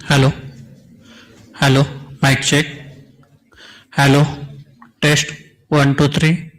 Hello, hello, mic check. Hello, test 1 2 3.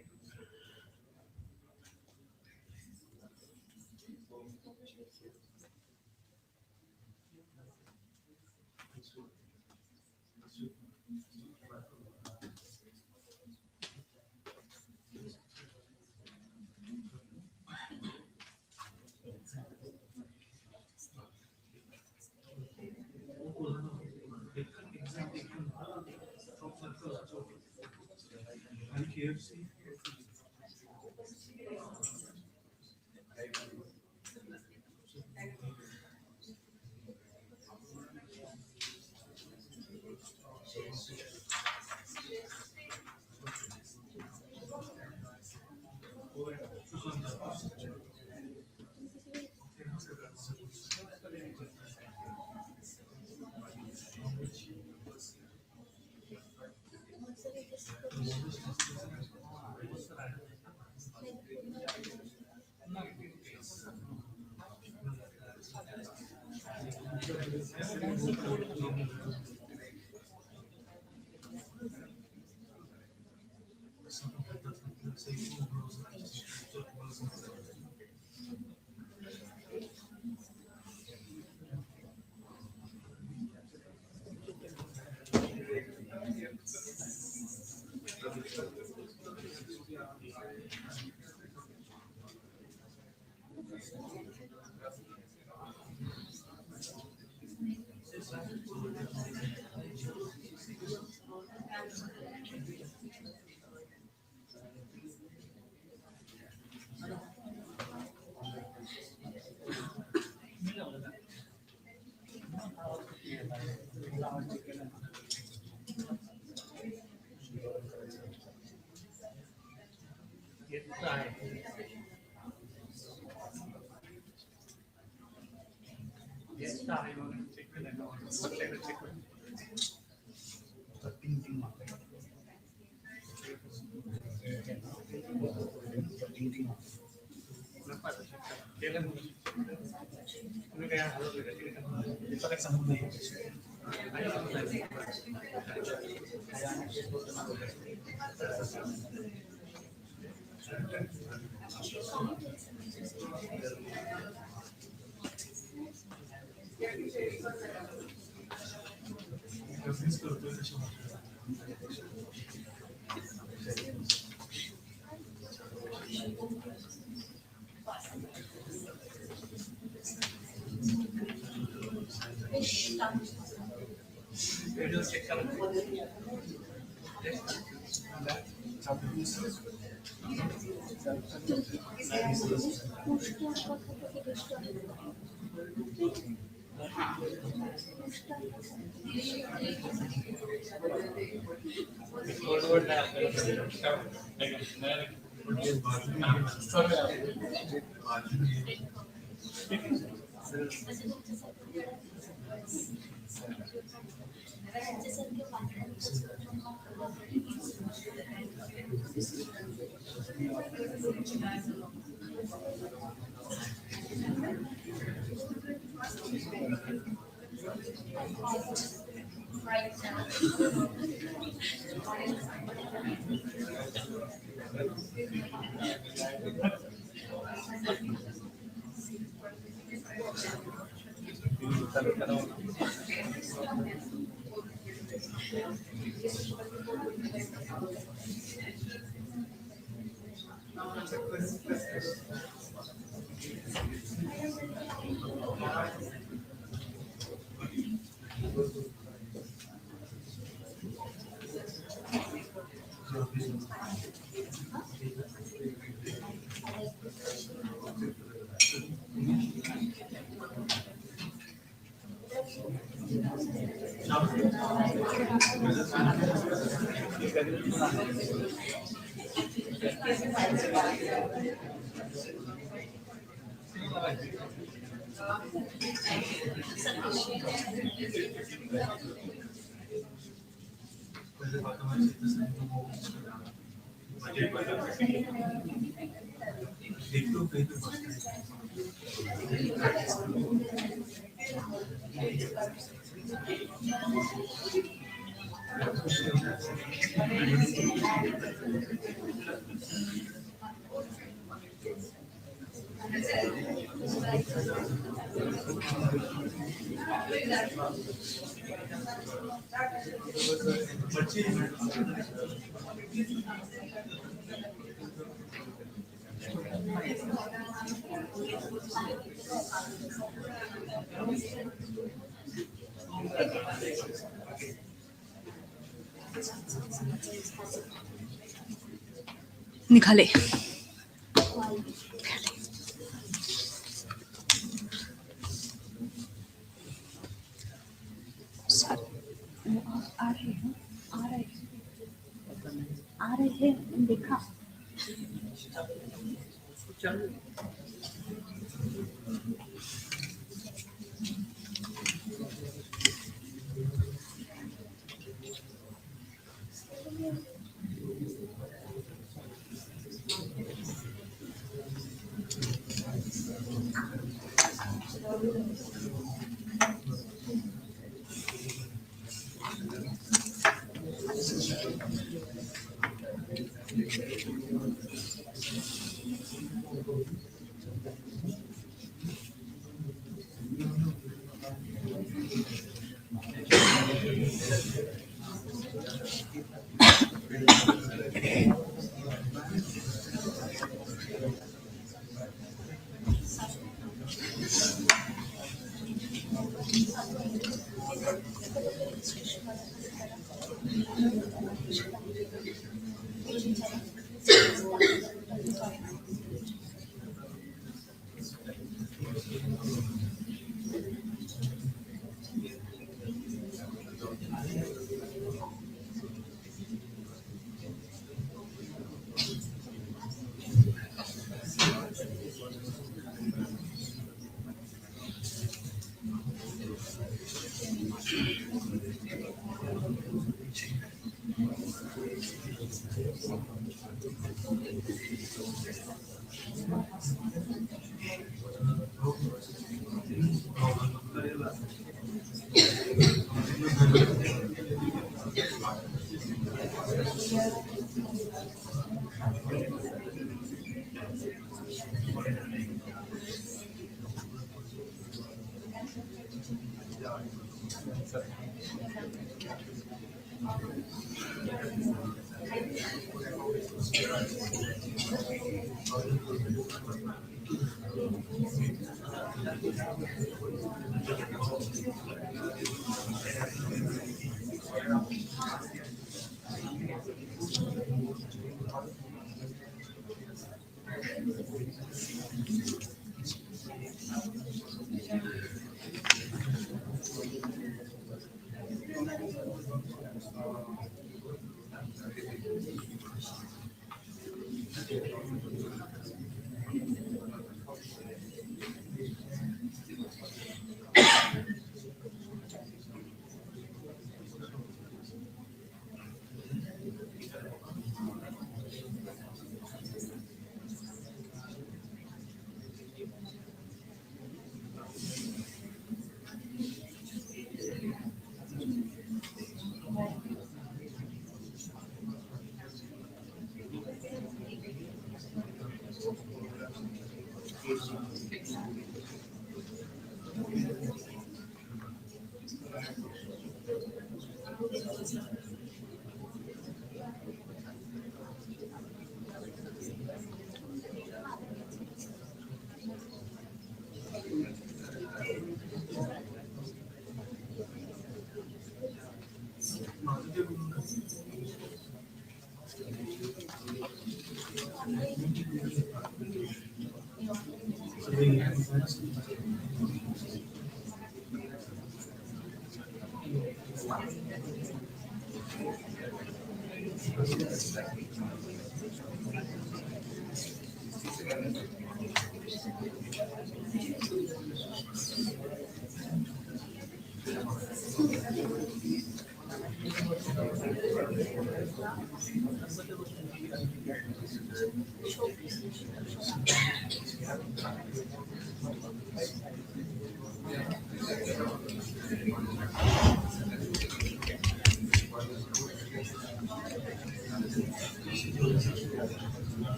निघाले. आ रहे हैं देखा.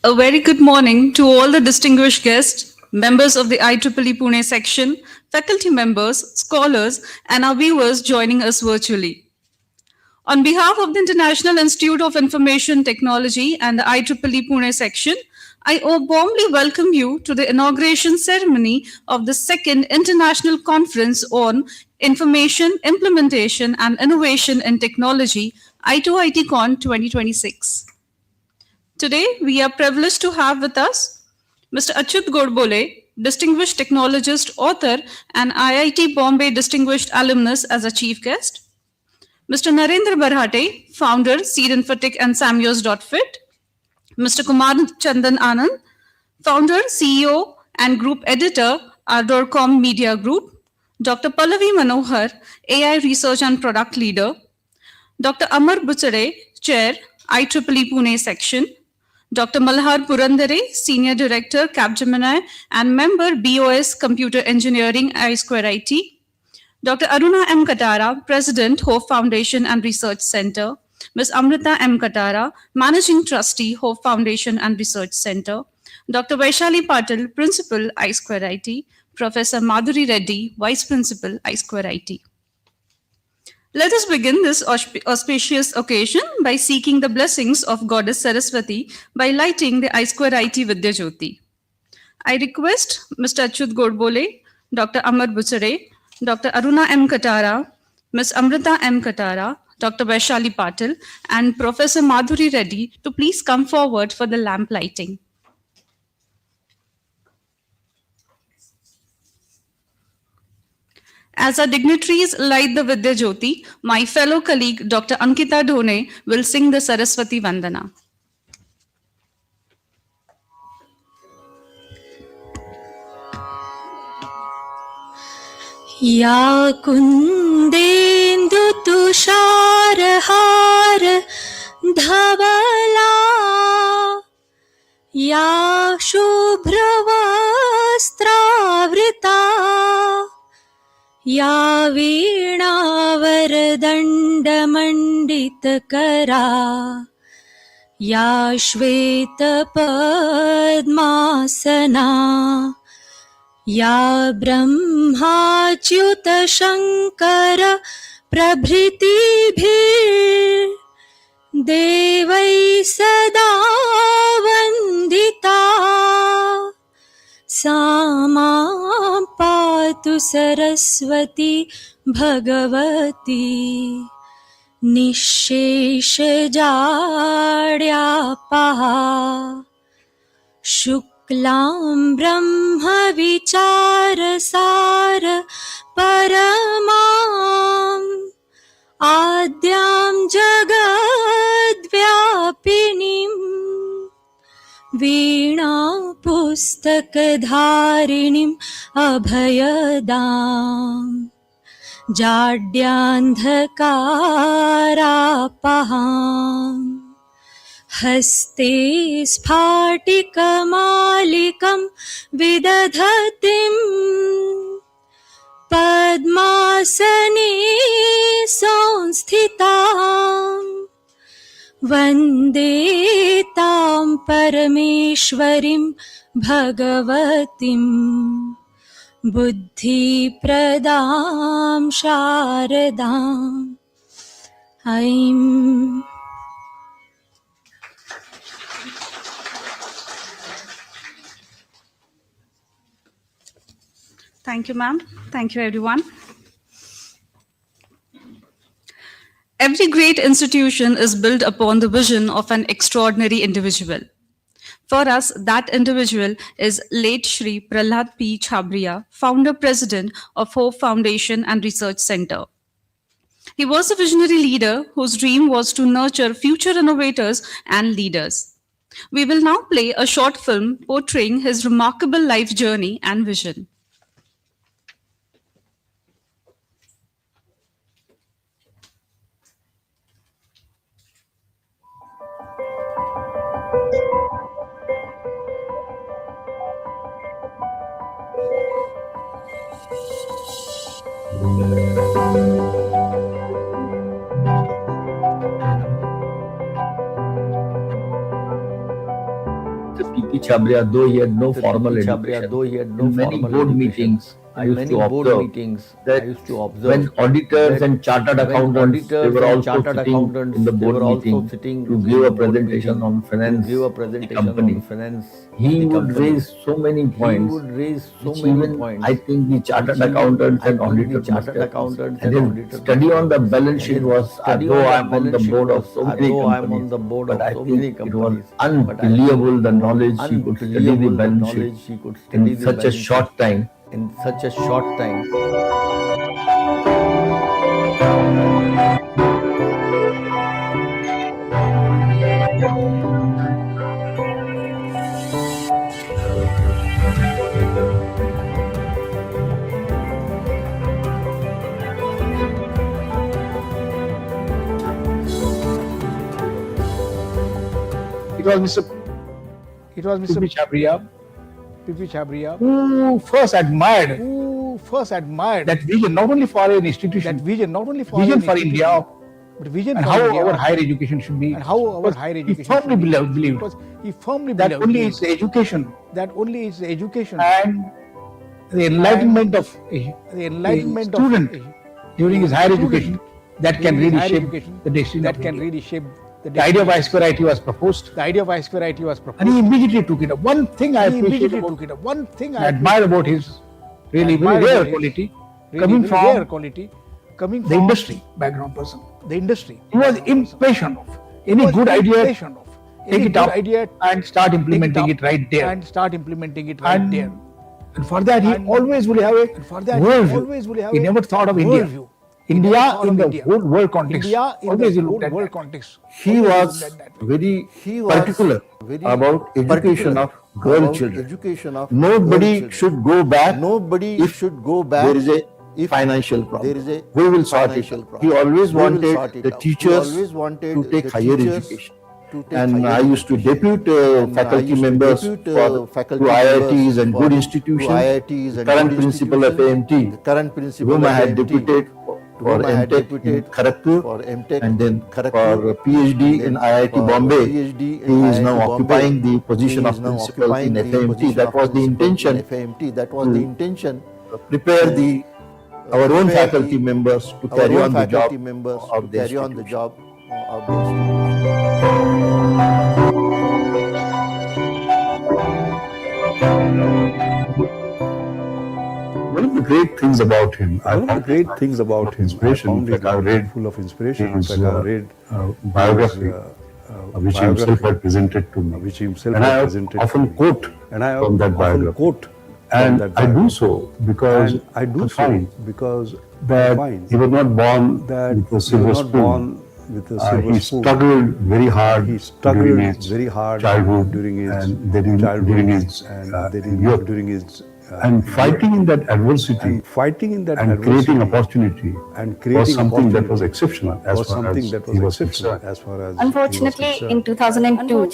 A very good morning to all the distinguished guests, members of the IEEE Pune section, faculty members, scholars, and our viewers joining us virtually. On behalf of the International Institute of Information Technology and the IEEE Pune section, I warmly welcome you to the inauguration ceremony of the second International Conference on Information, Implementation, and Innovation in Technology, I2ITCON 2026. Today, we are privileged to have with us Mr. Achyut Godbole, Distinguished Technologist, Author, and IIT Bombay Distinguished Alumnus as a chief guest. Mr. Narendra Barhate, Founder, Seed Infotech and Samyos.fit. Mr. Kumar Chandan Anand, Founder, CEO, and Group Editor, Ardorcom Media Group. Dr. Pallavi Manohar, AI Research and Product Leader. Dr. Amar Buchare, Chair, IEEE Pune Section. Dr. Malhar Purandare, Senior Director, Capgemini, and Member, BOS Computer Engineering, I2IT. Dr. Aruna M. Katara, President, Hope Foundation and Research Center. Ms. Amrita M. Katara, Managing Trustee, Hope Foundation and Research Center. Dr. Vaishali Patil, Principal, I2IT. Professor Madhuri Reddy, Vice Principal, I2IT. Let us begin this auspicious occasion by seeking the blessings of Goddess Saraswati by lighting the I2IT Vidya Jyoti. I request Mr. Achyut Godbole, Dr. Amar Buchare, Dr. Aruna M. Katara, Ms. Amrita M. Katara, Dr. Vaishali Patil, and Professor Madhuri Reddy to please come forward for the lamp lighting. As our dignitaries light the Vidya Jyoti, my fellow colleague Dr. Ankita Dhone will sing the Saraswati Vandana. या कुन्देन्दु तुषारहार धवला या शुभ्रवस्त्रावृता या वीणावरदण्डमण्डितकरा या श्वेतपद्मासना या ब्रह्माच्युतशङ्कर प्रभृतिभिर्देवैः सदा वन्दिता सा मां पातु सरस्वती भगवती निःशेषजाड्यापहा शुक्लां ब्रह्मविचारसार परमाम् आद्यां जगद्व्यापिनीम् वीणापुस्तकधारिणीम् अभयदाम् जाड्यान्धकारापहाम् हस्ते स्फाटिकमालिकं विदधतीं पद्मासने संस्थितां वन्दे तां परमेश्वरीं भगवतीं बुद्धिप्रदां शारदाम् ऐं Thank you, ma'am. Thank you, everyone. Every great institution is built upon the vision of an extraordinary individual. For us, that individual is late Shri Prahlad P. Chhabria, founder president of Hope Foundation and Research Center. He was a visionary leader whose dream was to nurture future innovators and leaders. We will now play a short film portraying his remarkable life journey and vision. P.P. Chhabria, though he had no formal education, in many board meetings, I used to observe that when auditors and chartered accountants, they were also sitting in the board meeting to give a presentation on finance the company. He would raise so many points, which even I think the chartered accountants and auditors must have. And his study on the balance sheet was, though I am on the board of so many companies, but I think it was unbelievable the knowledge he could study the balance sheet in such a short time. It was Mr. P.P. Chhabria who first admired that vision, not only for an institution, vision for India, but vision and for how India, our higher education should be. and how our Because higher he education firmly should be. believed Because he firmly that believed only its education and and the enlightenment of a student during his higher education that can really shape the destiny of India. The idea of I2ITCON was proposed, and he immediately took it up. One thing I appreciate about, I admire about his really very rare quality, coming from the industry background person. He was impatient of any good idea, take it up and start implementing it right there. And for that, he always will have a worldview. He never thought of India. India in the whole world context. Always he looked at that. He was very particular about education of girl children. Nobody should go back if there is a financial problem. We will sort it. He always wanted the teachers to take higher education. And I used to depute faculty members to IITs and good institutions. The current principal of AMT, whom I had deputed for MTech in Kharagpur and then for PhD in IIT Bombay. He is now occupying the position of principal in FAMT. That was the intention to prepare the our own faculty members to carry on the job of the institution. One of the great things about him, inspiration. In fact, I read full of inspiration. His biography, which he himself had presented to me, and I often quote from that biography. And I do so because I find that he was not born with a silver spoon. He struggled very hard during his childhood and during his youth. And fighting in that adversity and creating opportunity was something that was exceptional as far as he was concerned. Unfortunately, in 2002,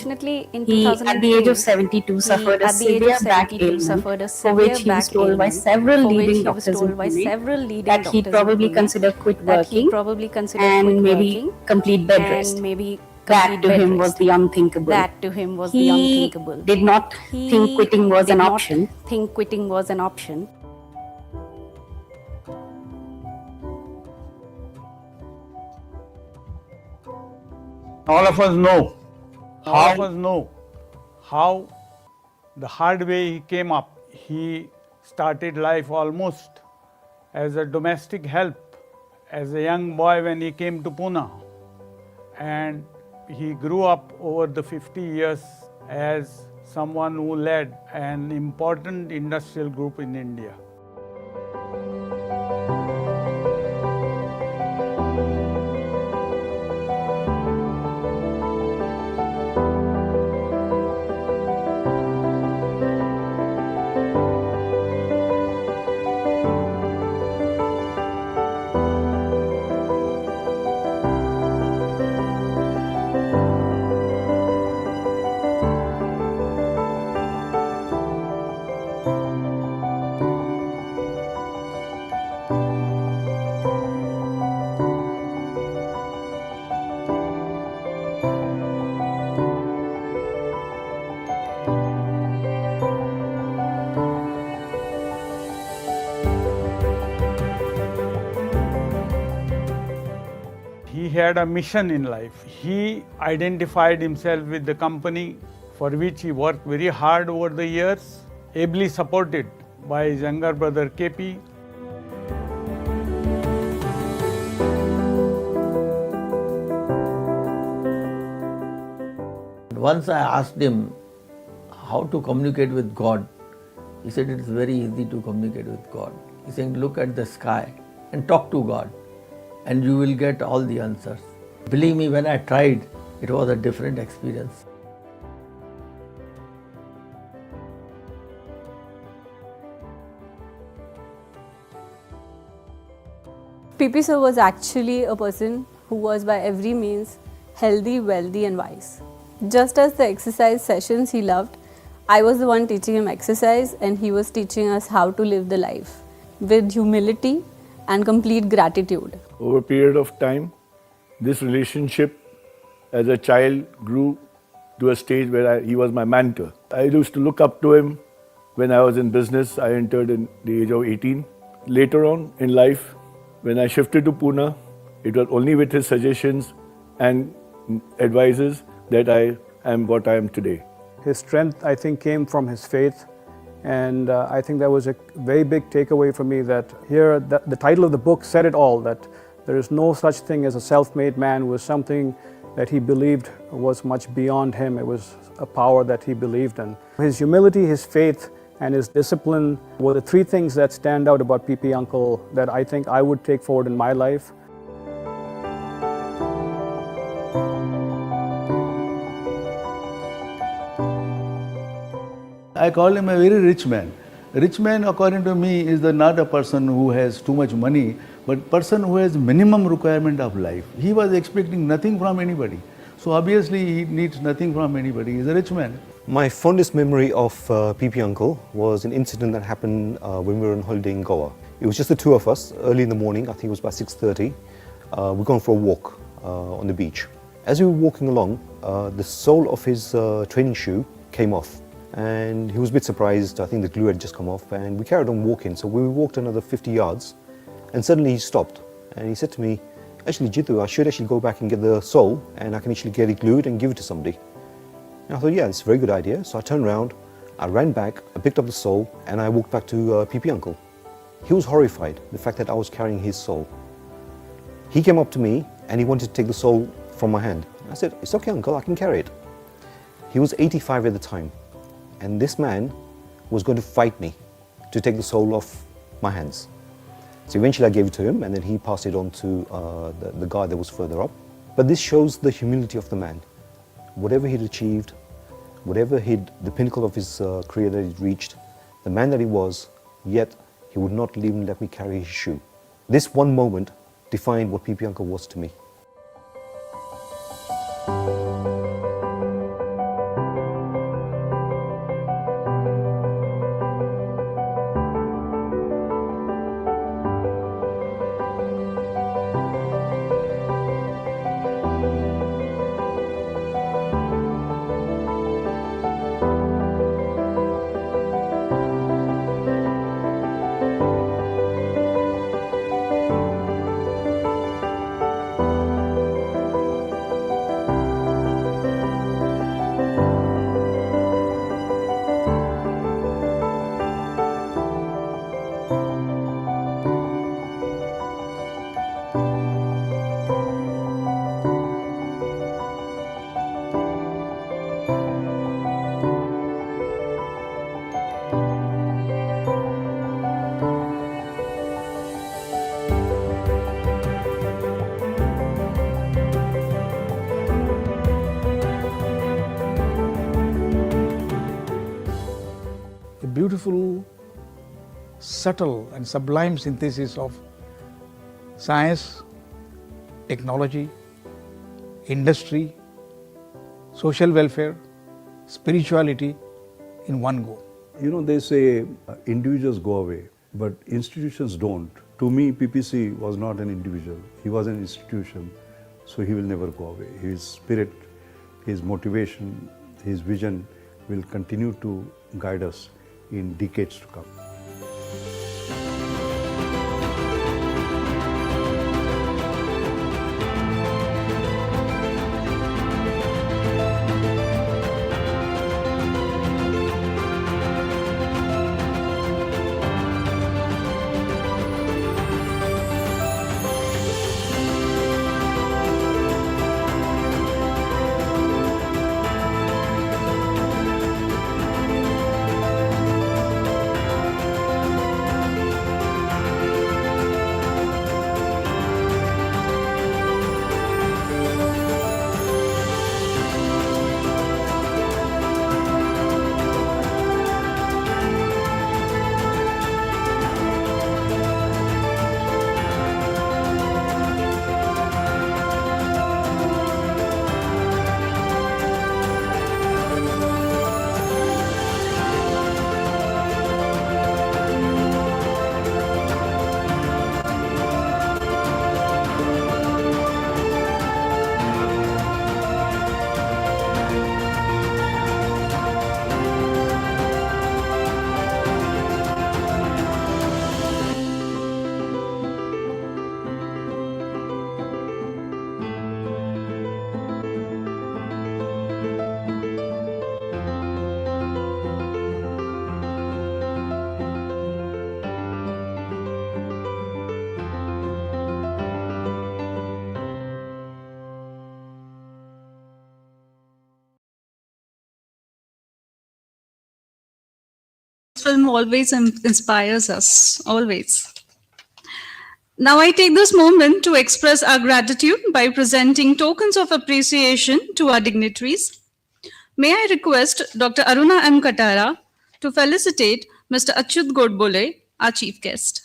he, at the age of 72, suffered a severe back ailment for which he was told by several leading doctors in Pune that he probably consider quit working and maybe complete bed rest. That to him was the unthinkable. He did not think quitting was an option. All of us know how the hard way he came up. He started life almost as a domestic help, as a young boy when he came to Pune. And he grew up over the 50 years as someone who led an important industrial group in India. He had a mission in life. He identified himself with the company for which he worked very hard over the years, ably supported by his younger brother KP. Once I asked him how to communicate with God. He said it's very easy to communicate with God. He's saying look at the sky and talk to God and you will get all the answers. Believe me, when I tried, it was a different experience. PP sir was actually a person who was by every means healthy, wealthy and wise. Just as the exercise sessions he loved, I was the one teaching him exercise and he was teaching us how to live the life with humility and complete gratitude. Over a period of time, this relationship as a child grew to a stage where he was my mentor. I used to look up to him when I was in business. I entered in the age of 18. Later on in life, when I shifted to Pune, it was only with his suggestions and advices that I am what I am today. His strength, I think, came from his faith. And I think that was a very big takeaway for me, that here the title of the book said it all, that there is no such thing as a self-made man. It was something that he believed was much beyond him. It was a power that he believed in. His humility, his faith, and his discipline were the three things that stand out about PP Uncle that I think I would take forward in my life. I call him a very rich man. A rich man, according to me, is not a person who has too much money, but person who has minimum requirement of life. He was expecting nothing from anybody. So obviously he needs nothing from anybody. He's a rich man. My fondest memory of PP Uncle was an incident that happened when we were on holiday in Goa. It was just the two of us, early in the morning, I think it was about 6:30. We're going for a walk on the beach. As we were walking along, the sole of his training shoe came off. And he was a bit surprised. I think the glue had just come off, and we carried on walking. So we walked another 50 yards. And suddenly he stopped and he said to me, actually Jitu, I should actually go back and get the soul and I can actually get it glued and give it to somebody. And I thought, yeah, it's a very good idea. So I turned around, I ran back, I picked up the soul and I walked back to PP Uncle. He was horrified, the fact that I was carrying his soul. He came up to me and he wanted to take the soul from my hand. I said, it's okay, uncle, I can carry it. He was 85 at the time, and this man was going to fight me to take the soul off my hands. So eventually I gave it to him, and then he passed it on to the guy that was further up. But this shows the humility of the man. Whatever he'd achieved, the pinnacle of his career that he'd reached, the man that he was, yet he would not even let me carry his shoe. This one moment defined what PP Uncle was to me. A beautiful, subtle and sublime synthesis of science, technology, industry, social welfare, spirituality in one go. You know, they say individuals go away, but institutions don't. To me, PPC was not an individual. He was an institution, so he will never go away. His spirit, his motivation, his vision will continue to guide us in decades to come. This film always inspires us, always. Now I take this moment to express our gratitude by presenting tokens of appreciation to our dignitaries. May I request Dr. Aruna M. Katara to felicitate Mr. Achyut Godbole, our chief guest.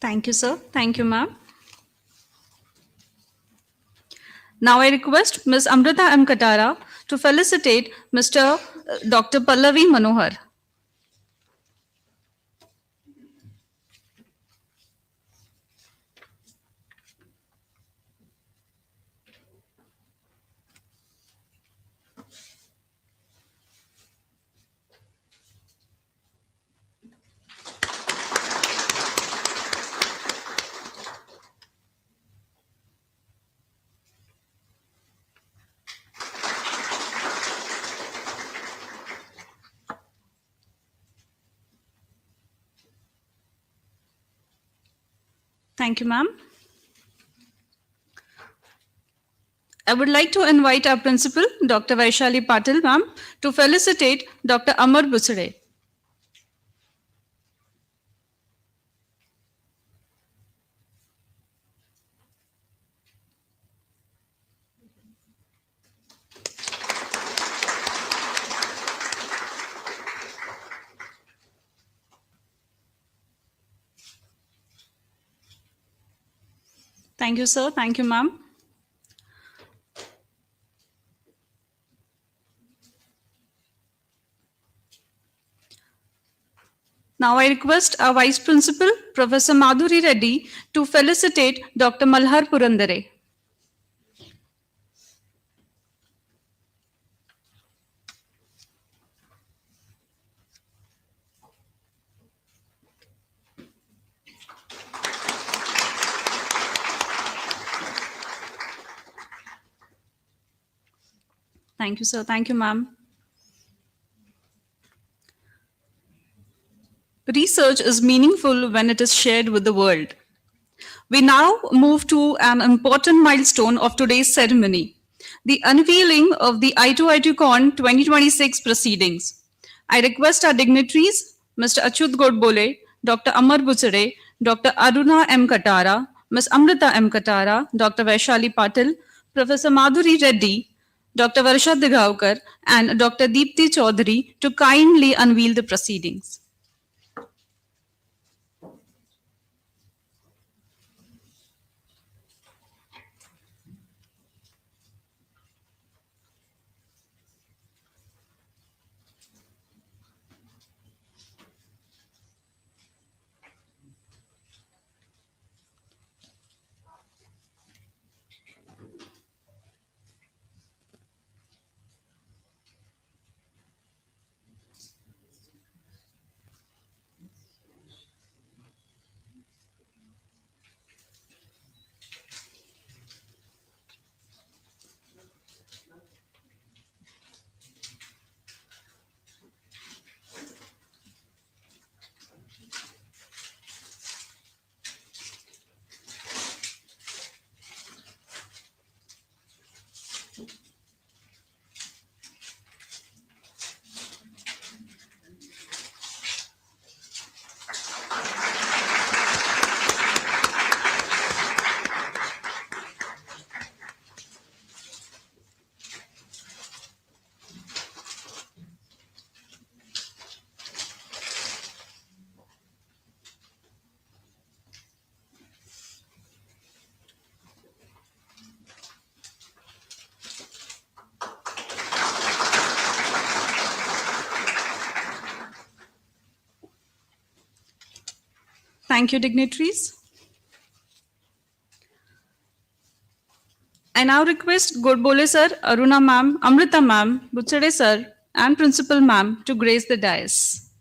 Thank you, sir. Thank you, ma'am. Now I request Ms. Amrita M. Katara to felicitate Mr. Dr. Pallavi Manohar. Thank you, ma'am. I would like to invite our principal, Dr. Vaishali Patil, ma'am, to felicitate Dr. Amar Busade. Thank you, sir. Thank you, ma'am. Now I request our Vice Principal, Professor Madhuri Reddy, to felicitate Dr. Malhar Purandare. Thank you, sir. Thank you, ma'am. Research is meaningful when it is shared with the world. We now move to an important milestone of today's ceremony, the unveiling of the I2ITCON 2026 proceedings. I request our dignitaries, Mr. Achyut Godbole, Dr. Amar Busade, Dr. Aruna M. Katara, Ms. Amrita M. Katara, Dr. Vaishali Patil, Professor Madhuri Reddy, Dr. Varsha Digaukar, and Dr. Deepti Chaudhary to kindly unveil the proceedings. Thank you, dignitaries. I now request Godbole sir, Aruna ma'am, Amrita ma'am, Butsade sir, and Principal ma'am to grace the dais.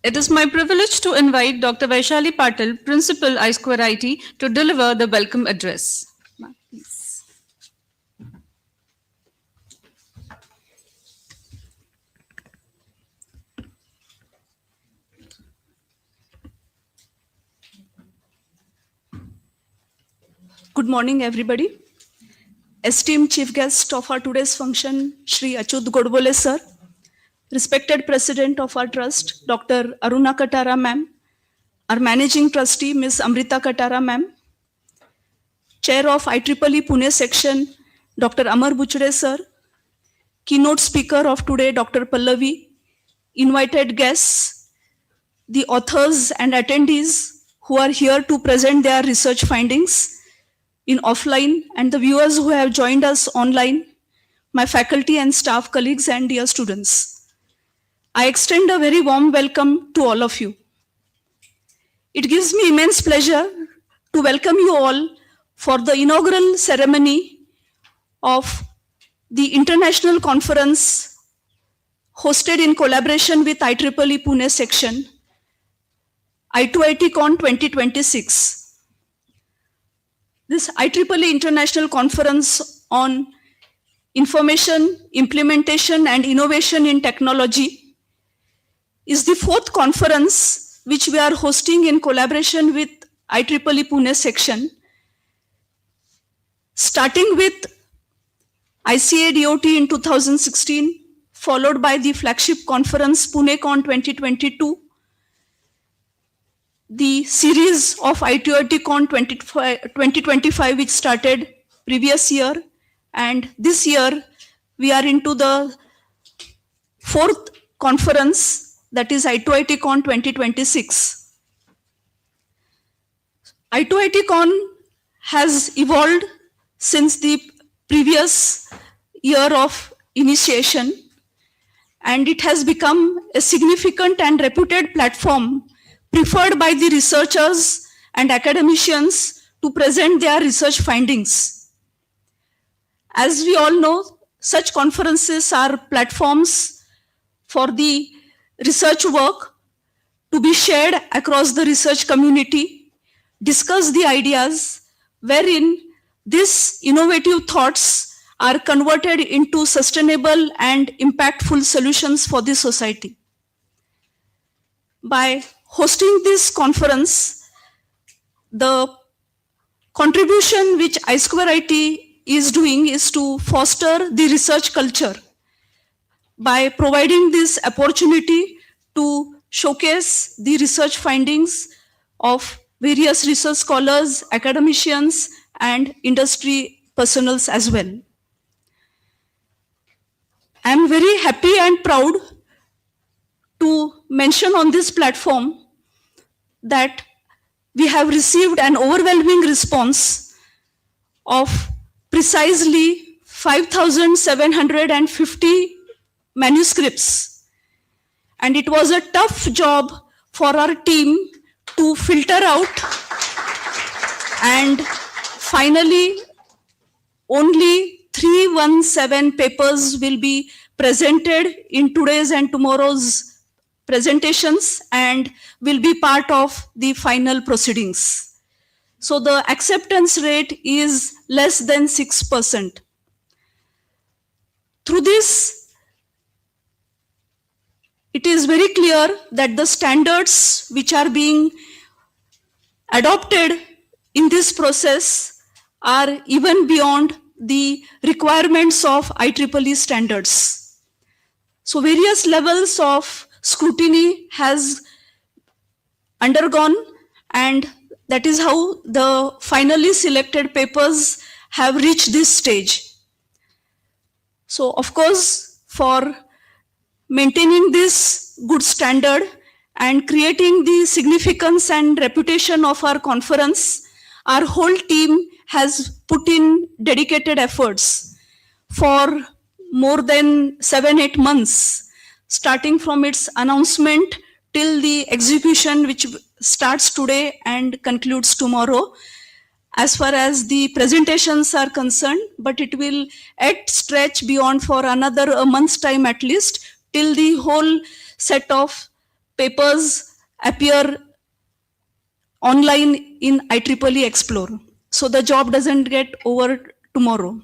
It is my privilege to invite Dr. Vaishali Patil, Principal I2ITCON, to deliver the welcome address. Please. Good morning, everybody. Esteemed chief guest of our today's function, Shri Achut Godbole sir, respected president of our trust, Dr. Aruna Katara ma'am, our managing trustee, Ms. Amrita Katara ma'am, chair of I2ITCON Pune section, Dr. Amar Buchde sir, keynote speaker of today, Dr. Pallavi, invited guests, the authors and attendees who are here to present their research findings in offline, and the viewers who have joined us online, my faculty and staff colleagues and dear students. I extend a very warm welcome to all of you. It gives me immense pleasure to welcome you all for the inaugural ceremony of the international conference hosted in collaboration with I2ITCON Pune section, I2ITCON 2026. This I2ITCON International Conference on Information, Implementation and Innovation in Technology is the fourth conference which we are hosting in collaboration with I2ITCON Pune section, starting with ICA DOT in 2016, followed by the flagship conference PuneCon 2022, the series of I2ITCON 2025 which started previous year, and this year we are into the fourth conference, that is I2ITCON 2026. I2ITCON has evolved since the previous year of initiation, and it has become a significant and reputed platform preferred by the researchers and academicians to present their research findings. As we all know, such conferences are platforms for the research work to be shared across the research community, discuss the ideas wherein these innovative thoughts are converted into sustainable and impactful solutions for the society. By hosting this conference, the contribution which I2IT is doing is to foster the research culture by providing this opportunity to showcase the research findings of various research scholars, academicians, and industry personals as well. I am very happy and proud to mention on this platform that we have received an overwhelming response of precisely 5,750 manuscripts. And it was a tough job for our team to filter out, and finally only 317 papers will be presented in today's and tomorrow's presentations and will be part of the final proceedings. So the acceptance rate is less than 6%. Through this, it is very clear that the standards which are being adopted in this process are even beyond the requirements of IEEE standards. So various levels of scrutiny has undergone, and that is how the finally selected papers have reached this stage. So of course, for maintaining this good standard and creating the significance and reputation of our conference, our whole team has put in dedicated efforts for more than 7-8 months, starting from its announcement till the execution, which starts today and concludes tomorrow, as far as the presentations are concerned, but it will stretch beyond for another a month's time at least, till the whole set of papers appear online in IEEE Explore. So the job doesn't get over tomorrow.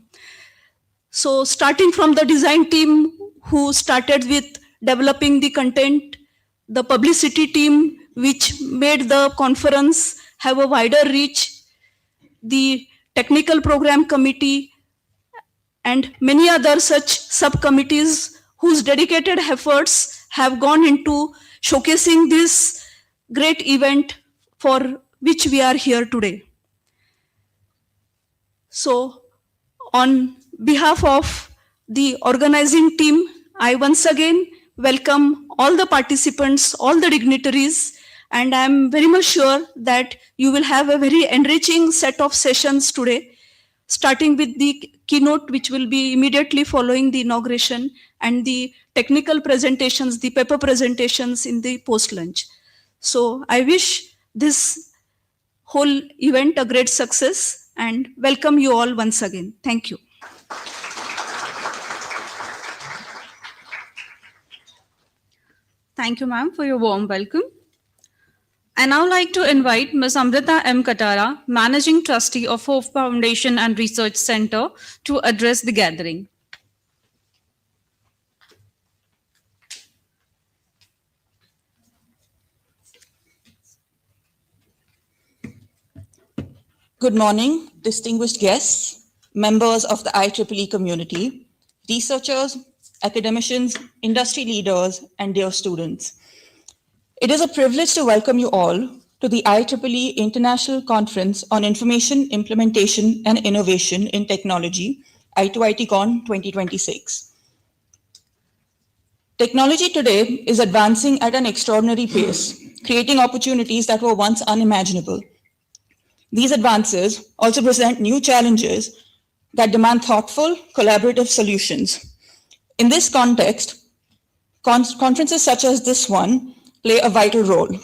So starting from the design team who started with developing the content, the publicity team which made the conference have a wider reach, the technical program committee, and many other such subcommittees whose dedicated efforts have gone into showcasing this great event for which we are here today. So, on behalf of the organizing team, I once again welcome all the participants, all the dignitaries, and I am very much sure that you will have a very enriching set of sessions today, starting with the keynote, which will be immediately following the inauguration, and the technical presentations, the paper presentations in the post-lunch. So I wish this whole event a great success and welcome you all once again. Thank you. Thank you, ma'am, for your warm welcome. I now like to invite Ms. Amrita M. Katara, Managing Trustee of Hope Foundation and Research Center, to address the gathering. Good morning, distinguished guests, members of the IEEE community, researchers, academicians, industry leaders, and dear students. It is a privilege to welcome you all to the IEEE International Conference on Information Implementation and Innovation in Technology, I2ITCON 2026. Technology today is advancing at an extraordinary pace, creating opportunities that were once unimaginable. These advances also present new challenges that demand thoughtful, collaborative solutions. In this context, conferences such as this one play a vital role.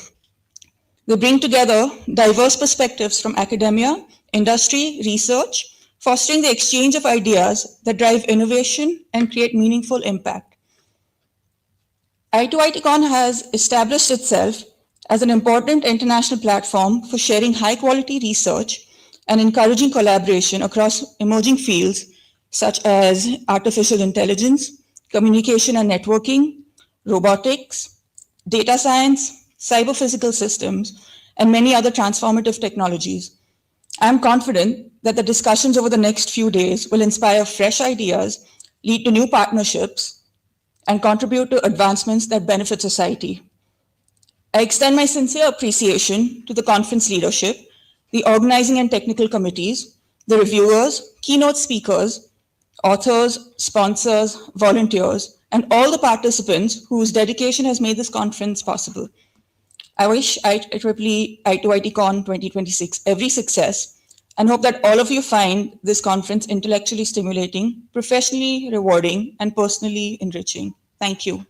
They bring together diverse perspectives from academia, industry, research, fostering the exchange of ideas that drive innovation and create meaningful impact. I2ITCON has established itself as an important international platform for sharing high-quality research and encouraging collaboration across emerging fields such as artificial intelligence, communication and networking, robotics, data science, cyber-physical systems, and many other transformative technologies. I am confident that the discussions over the next few days will inspire fresh ideas, lead to new partnerships, and contribute to advancements that benefit society. I extend my sincere appreciation to the conference leadership, the organizing and technical committees, the reviewers, keynote speakers, authors, sponsors, volunteers, and all the participants whose dedication has made this conference possible. I wish I2ITCON 2026 every success and hope that all of you find this conference intellectually stimulating, professionally rewarding, and personally enriching. Thank you.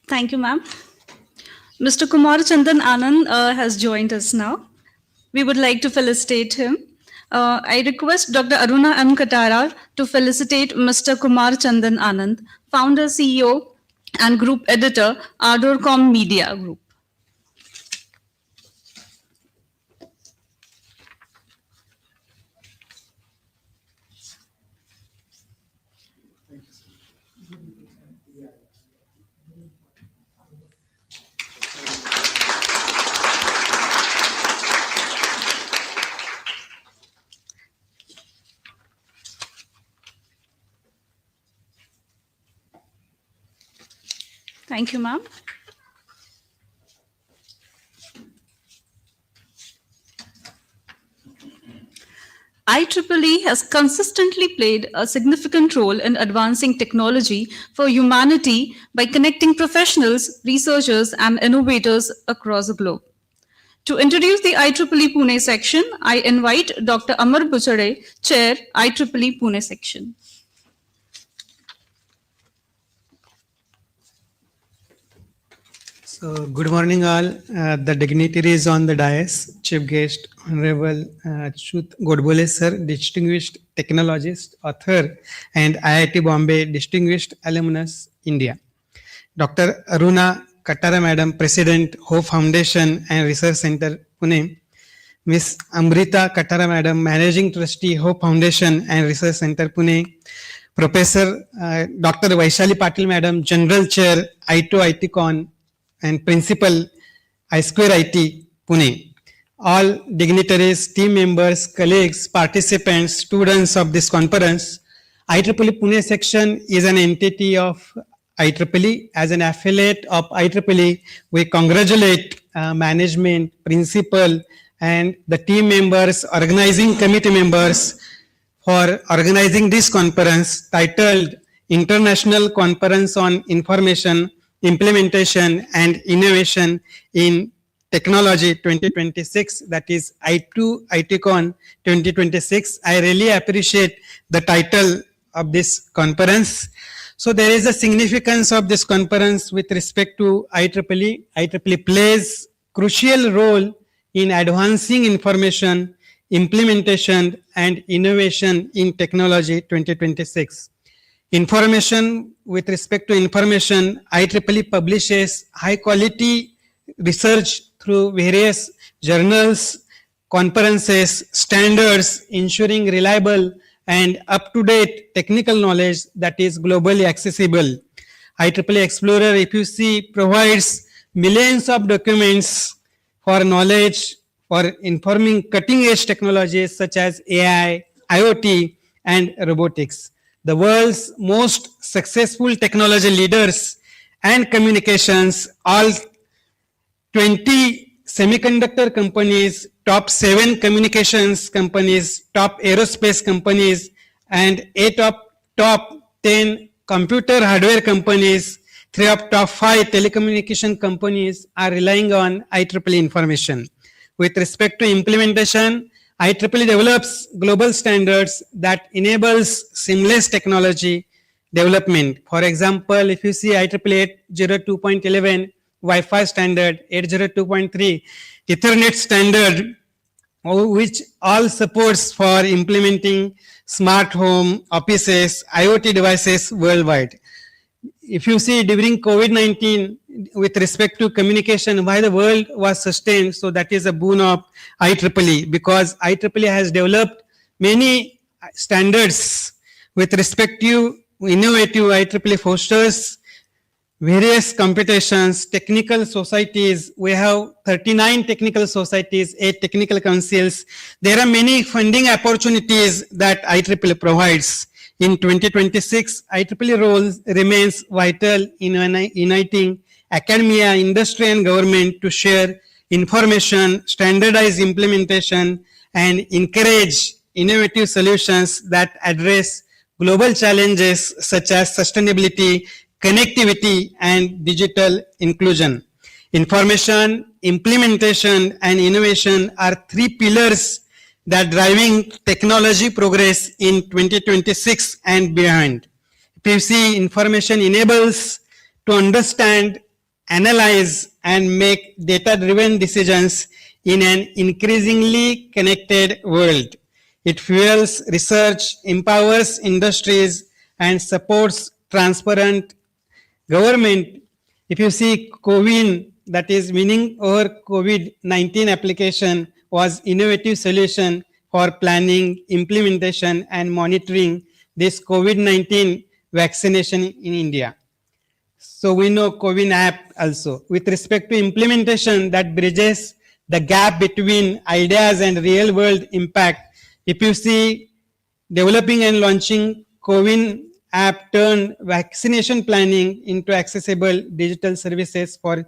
Thank you, ma'am. Mr. Kumar Chandan Anand has joined us now. We would like to felicitate him. I request Dr. Aruna M. Katara to felicitate Mr. Kumar Chandan Anand, founder, CEO, and group editor, Ardorcom Media Group. Thank you, ma'am. IEEE has consistently played a significant role in advancing technology for humanity by connecting professionals, researchers, and innovators across the globe. To introduce the IEEE Pune section, I invite Dr. Amar Buchade, Chair, IEEE Pune section. So, good morning all, the dignitaries on the dais, Chief Guest, Honorable Achyut Godbole Sir, Distinguished Technologist, Author, and IIT Bombay Distinguished Alumnus, India. Dr. Aruna Katara Madam, President, Hope Foundation and Research Center, Pune. Miss Amrita Katara Madam, Managing Trustee, Hope Foundation and Research Center, Pune. Professor Dr. Vaishali Patil Madam, General Chair, I2ITCON and Principal, I2IT, Pune. All dignitaries, team members, colleagues, participants, students of this conference. IEEE Pune section is an entity of IEEE. As an affiliate of IEEE, we congratulate management, principal, and the team members, organizing committee members for organizing this conference titled International Conference on Information, Implementation and Innovation in Technology 2026, that is I2ITCON 2026. I really appreciate the title of this conference. So there is a significance of this conference with respect to IEEE. IEEE plays crucial role in advancing information, implementation and innovation in technology 2026. Information, with respect to information, IEEE publishes high quality research through various journals, conferences, standards, ensuring reliable and up-to-date technical knowledge that is globally accessible. IEEE Explorer, if you see, provides millions of documents for knowledge, for informing cutting-edge technologies such as AI, IoT, and robotics. The world's most successful technology leaders and communications, all 20 semiconductor companies, top 7 communications companies, top aerospace companies, and 8 of top 10 computer hardware companies, 3 of top 5 telecommunication companies are relying on IEEE information. With respect to implementation, IEEE develops global standards that enables seamless technology development. For example, if you see IEEE 802.11 Wi-Fi standard, 802.3 Ethernet standard, which all supports for implementing smart home, offices, IoT devices worldwide. If you see during COVID-19, with respect to communication, why the world was sustained, so that is a boon of IEEE, because IEEE has developed many standards with respect to innovative. IEEE fosters various competitions, technical societies. We have 39 technical societies, 8 technical councils. There are many funding opportunities that IEEE provides. In 2026, IEEE role remains vital in uniting academia, industry, and government to share information, standardize implementation, and encourage innovative solutions that address global challenges such as sustainability, connectivity, and digital inclusion. Information, implementation, and innovation are 3 pillars that driving technology progress in 2026 and beyond. If you see, information enables to understand, analyze, and make data-driven decisions in an increasingly connected world. It fuels research, empowers industries, and supports transparent government. If you see CoWIN, that is winning over COVID-19 application, was innovative solution for planning, implementation, and monitoring this COVID-19 vaccination in India. So we know CoWIN app also. With respect to implementation, that bridges the gap between ideas and real world impact. If you see, developing and launching CoWIN app turned vaccination planning into accessible digital services for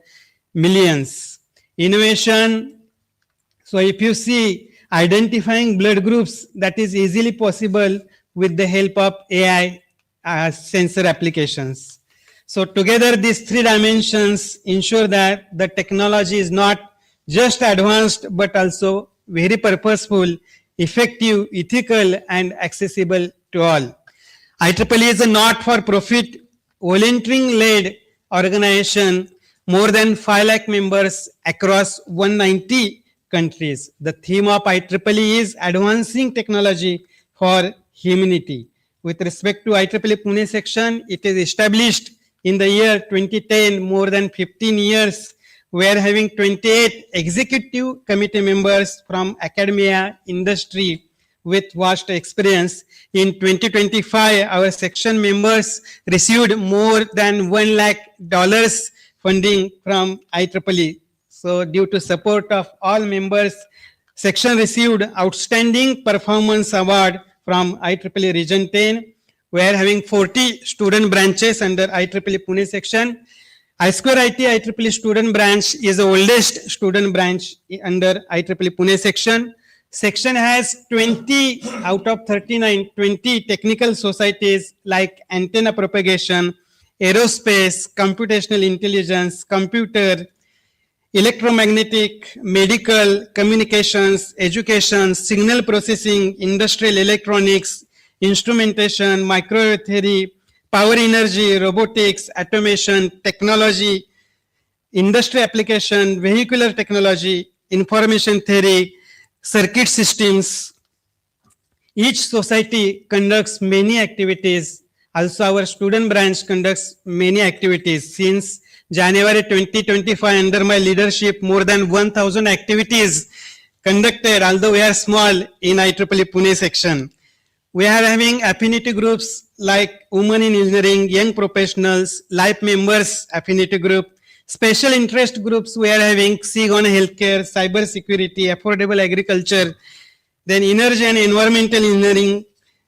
millions. Innovation. So if you see, identifying blood groups, that is easily possible with the help of AI sensor applications. So together these 3 dimensions ensure that the technology is not just advanced but also very purposeful, effective, ethical, and accessible to all. IEEE is a not-for-profit, volunteering-led organization, more than 5 lakh members across 190 countries. The theme of IEEE is advancing technology for humanity. With respect to IEEE Pune section, it is established in the year 2010, more than 15 years we are having 28 executive committee members from academia, industry with vast experience. In 2025, our section members received more than $1 lakh funding from IEEE. So due to support of all members, section received Outstanding Performance Award from IEEE Region 10. We are having 40 student branches under IEEE Pune section. I2IT IEEE student branch is the oldest student branch under IEEE Pune section. Section has 20 out of 39, 20 technical societies like antenna propagation, aerospace, computational intelligence, computer, electromagnetic, medical, communications, education, signal processing, industrial electronics, instrumentation, microwave theory, power energy, robotics, automation, technology, industry application, vehicular technology, information theory, circuit systems. Each society conducts many activities. Also, our student branch conducts many activities. Since January 2025, under my leadership, more than 1,000 activities conducted, although we are small in IEEE Pune section. We are having affinity groups like Women in Engineering, Young Professionals, Life Members Affinity Group, special interest groups. We are having SIG on Healthcare, Cyber Security, Affordable Agriculture, then Energy and Environmental Engineering.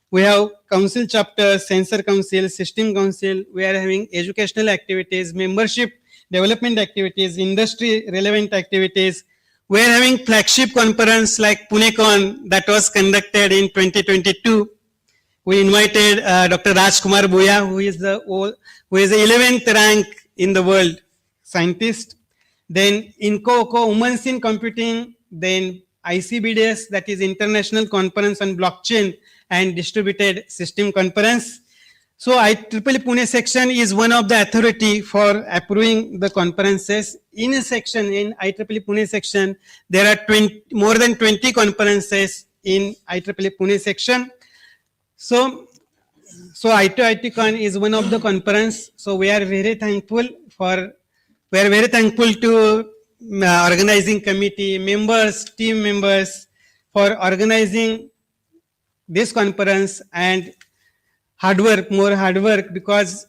We have council chapters, sensor council, system council. We are having educational activities, membership development activities, industry relevant activities. We are having flagship conference like I2ITCON that was conducted in 2022. We invited Dr. Rajkumar Bhuya, who is the 11th rank in the world scientist. Then INCO, Women's in Computing, then ICBDS, that is International Conference on Blockchain and Distributed System Conference. So IEEE Pune section is one of the authority for approving the conferences. In a section, in IEEE Pune section, there are more than 20 conferences in IEEE Pune section. So I2ITCON is one of the conference. So we are very thankful to organizing committee members, team members for organizing this conference and more hard work because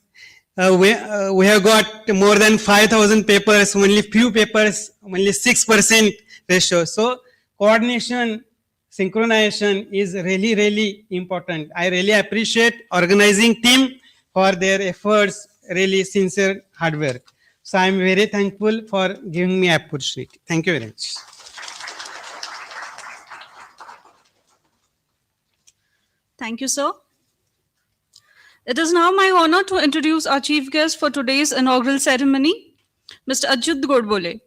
we have got more than 5,000 papers, only few papers, only 6% ratio. So coordination, synchronization is really, really important. I really appreciate organizing team for their efforts, really sincere hard work. So I am very thankful for giving me opportunity. Thank you very much. Thank you, sir. It is now my honor to introduce our chief guest for today's inaugural ceremony, Mr. I2ITCON Godbole.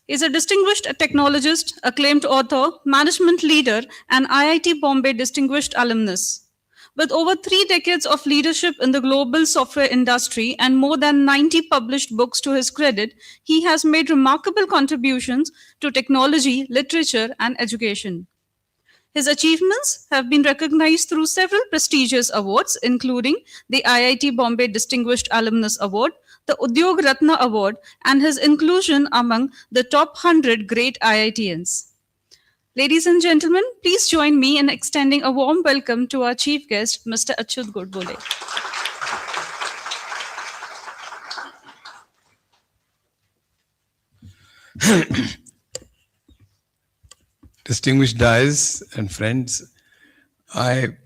He is a distinguished technologist, acclaimed author, management leader, and IIT Bombay distinguished alumnus. With over 3 decades of leadership in the global software industry and more than 90 published books to his credit, he has made remarkable contributions to technology, literature, and education. His achievements have been recognized through several prestigious awards, including the IIT Bombay Distinguished Alumnus Award, the Udyog Ratna Award, and his inclusion among the top 100 great IITians. Ladies and gentlemen, please join me in extending a warm welcome to our chief guest, Mr. I2ITCON Godbole. Distinguished dais and friends, I'm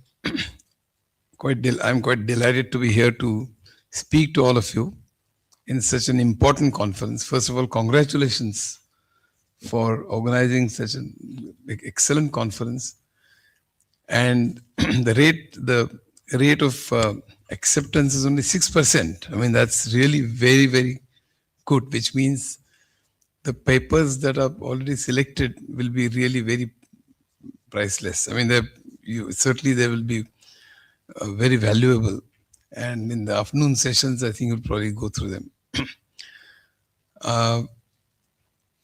quite delighted to be here to speak to all of you in such an important conference. First of all, congratulations for organizing such an excellent conference. And the rate of acceptance is only 6%. I mean, that's really very, very good, which means the papers that are already selected will be really very priceless. I mean, certainly they will be very valuable. And in the afternoon sessions, I think you'll probably go through them.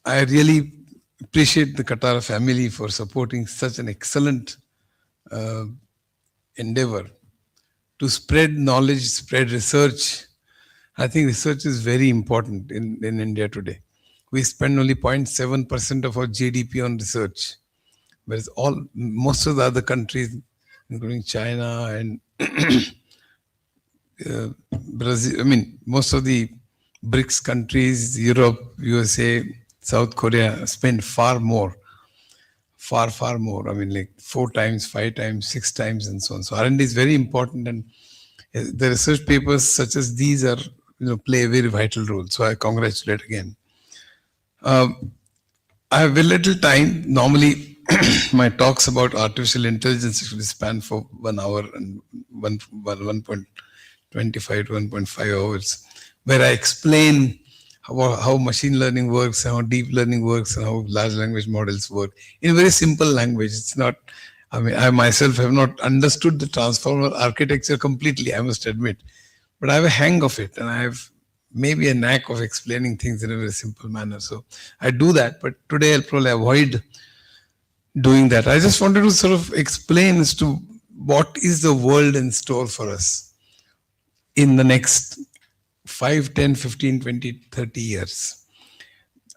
I really appreciate the Katara family for supporting such an excellent endeavor to spread knowledge, spread research. I think research is very important in India today. we spend only 0.7% of our GDP on research, whereas most of the other countries, including China and Brazil, I mean, most of the BRICS countries, Europe, USA, South Korea, spend far more. Far more. I mean, like 4 times, 5 times, 6 times, and so on. So R&D is very important, and the research papers such as these are, play a very vital role. So I congratulate again. I have very little time. Normally, my talks about artificial intelligence actually span for 1 hour and 1.25 to 1.5 hours, where I explain how machine learning works, how deep learning works, and how large language models work in very simple language. It's not, I mean, I myself have not understood the transformer architecture completely, I must admit, but I have a hang of it, and I have maybe a knack of explaining things in a very simple manner. So I do that, but today I'll probably avoid doing that. I just wanted to sort of explain as to what is the world in store for us in the next 5, 10, 15, 20, 30 years.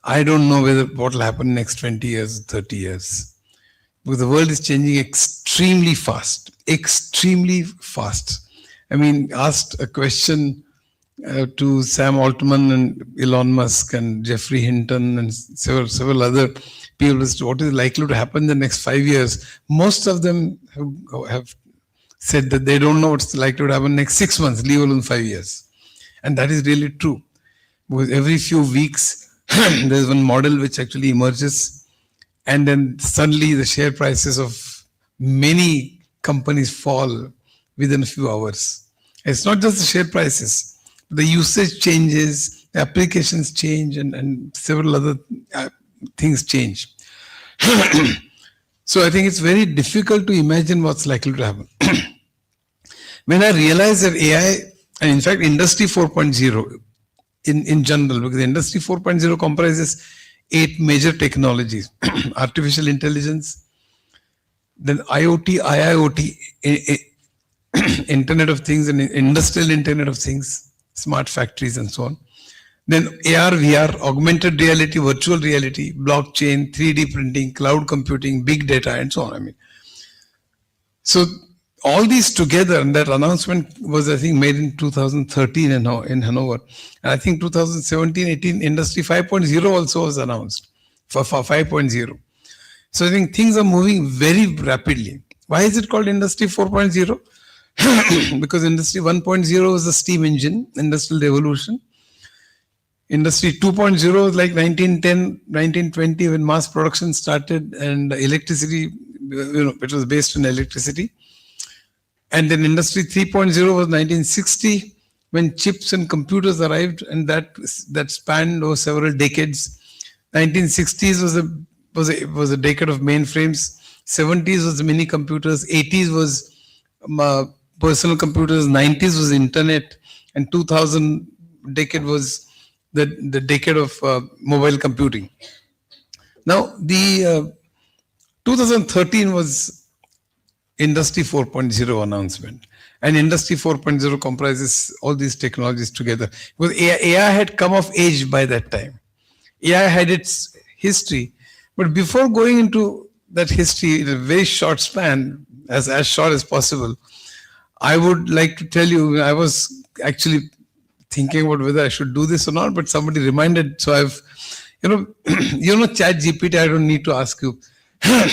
I don't know what will happen next 20 years, 30 years. Because the world is changing extremely fast. Extremely fast. I mean, asked a question to Sam Altman and Elon Musk and Jeffrey Hinton and several other people as to what is likely to happen in the next 5 years. Most of them have said that they don't know what's likely to happen next 6 months, leave alone 5 years. And that is really true. Because every few weeks, there's one model which actually emerges, and then suddenly the share prices of many companies fall within a few hours. It's not just the share prices. The usage changes, the applications change, and several other things change. So I think it's very difficult to imagine what's likely to happen. When I realized that AI, and in fact, Industry 4.0 in general, because Industry 4.0 comprises 8 major technologies: artificial intelligence, then IoT, IIoT, Internet of Things, and Industrial Internet of Things, smart factories, and so on. Then AR, VR, augmented reality, virtual reality, blockchain, 3D printing, cloud computing, big data, and so on. I mean, so all these together, and that announcement was, I think, made in 2013 in Hanover. And I think 2017-18, Industry 5.0 also was announced for 5.0. So I think things are moving very rapidly. Why is it called Industry 4.0? Because Industry 1.0 was the steam engine, industrial revolution. Industry 2.0 was like 1910, 1920 when mass production started and electricity, it was based on electricity. And then Industry 3.0 was 1960 when chips and computers arrived, and that spanned over several decades. 1960s was a decade of mainframes. 70s was the mini computers. 80s was personal computers. 90s was internet, and 2000 decade was the decade of mobile computing. Now, the 2013 was Industry 4.0 announcement. And Industry 4.0 comprises all these technologies together. Because AI had come of age by that time. AI had its history. But before going into that history in a very short span, as short as possible, I would like to tell you, I was actually thinking about whether I should do this or not, but somebody reminded. So I've, ChatGPT, I don't need to ask you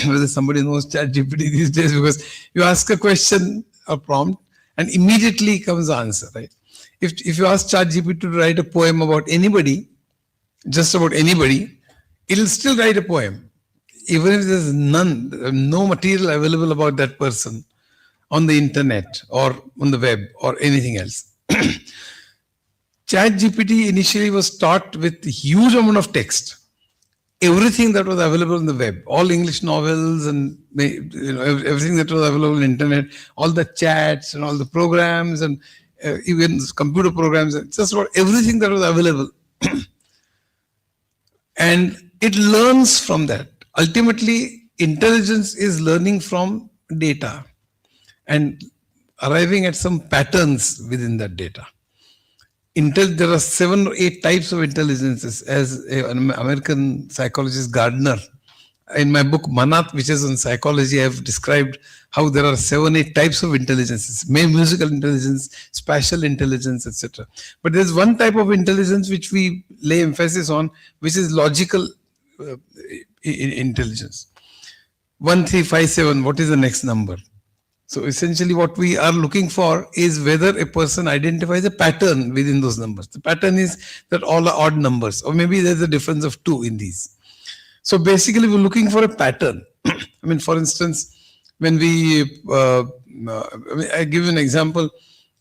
whether somebody knows ChatGPT these days, because you ask a question, a prompt, and immediately comes the answer, right? If you ask ChatGPT to write a poem about anybody, just about anybody, it'll still write a poem, even if there's no material available about that person on the internet or on the web or anything else. ChatGPT initially was taught with a huge amount of text. Everything that was available on the web, all English novels and everything that was available on the internet, all the chats and all the programs and even computer programs, just about everything that was available. And it learns from that. Ultimately, intelligence is learning from data and arriving at some patterns within that data. there are 7 or 8 types of intelligences, as an American psychologist Gardner. In my book Manat, which is on psychology, I have described how there are 7, 8 types of intelligences: musical intelligence, spatial intelligence, etc. But there's one type of intelligence which we lay emphasis on, which is logical intelligence. 1357, what is the next number? So essentially what we are looking for is whether a person identifies a pattern within those numbers. The pattern is that all are odd numbers, or maybe there's a difference of 2 in these. So basically we're looking for a pattern. I mean, for instance, when I give an example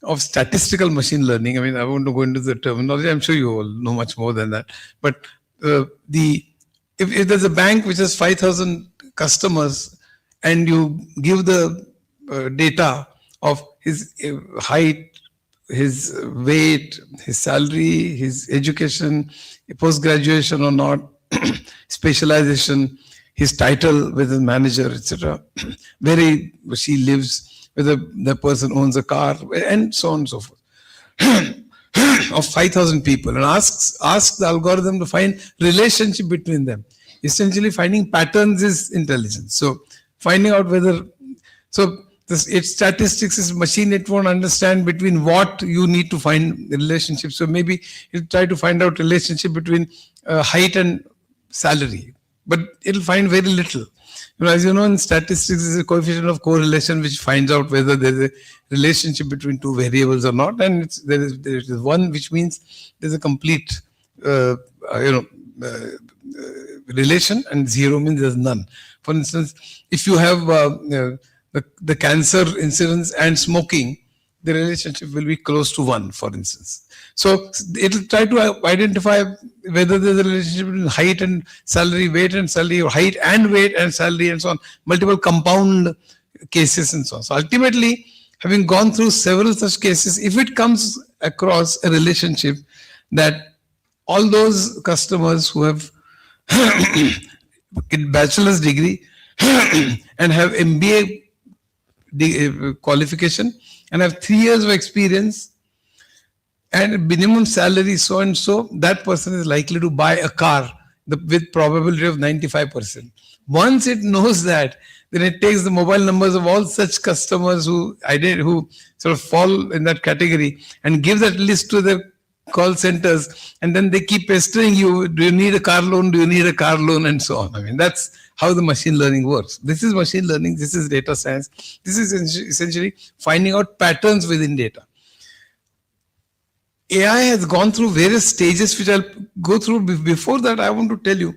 of statistical machine learning. I mean, I won't go into the terminology. I'm sure you all know much more than that. But if there's a bank which has 5,000 customers and you give the data of his height, his weight, his salary, his education, post-graduation or not, specialization, his title with his manager, etc., where she lives, whether the person owns a car, and so on and so forth, of 5,000 people, and asks the algorithm to find relationship between them. Essentially, finding patterns is intelligence. So, finding out whether, its statistics is machine, it won't understand between what you need to find the relationship. So maybe it'll try to find out relationship between height and salary, but it'll find very little. As you know, in statistics, there's a coefficient of correlation which finds out whether there's a relationship between 2 variables or not, and there is one, which means there's a complete relation, and 0 means there's none. For instance, if you have the cancer incidence and smoking, the relationship will be close to 1, for instance. So it will try to identify whether there's a relationship between height and salary, weight and salary, or height and weight and salary, and so on, multiple compound cases and so on. So ultimately, having gone through several such cases, if it comes across a relationship that all those customers who have bachelor's degree and have MBA qualification and have 3 years of experience and minimum salary so and so, that person is likely to buy a car with probability of 95%. Once it knows that, then it takes the mobile numbers of all such customers who sort of fall in that category and gives that list to the call centers, and then they keep pestering you. Do you need a car loan? Do you need a car loan? And so on. I mean, that's how the machine learning works. This is machine learning. This is data science. This is essentially finding out patterns within data. AI has gone through various stages, which I'll go through. Before that, I want to tell you,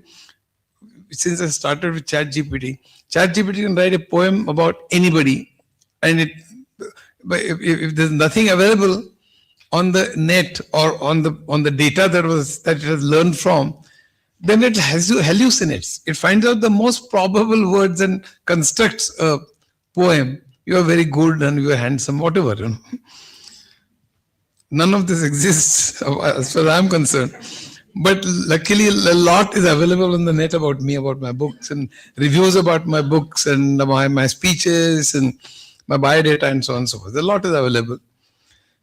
since I started with ChatGPT can write a poem about anybody, and if there's nothing available on the net or on the data that it has learned from, then it hallucinates. It finds out the most probable words and constructs a poem. You are very good and you are handsome, whatever. None of this exists as far as I'm concerned. But luckily, a lot is available on the net about me, about my books, and reviews about my books, and my speeches, and my biodata, and so on and so forth. A lot is available.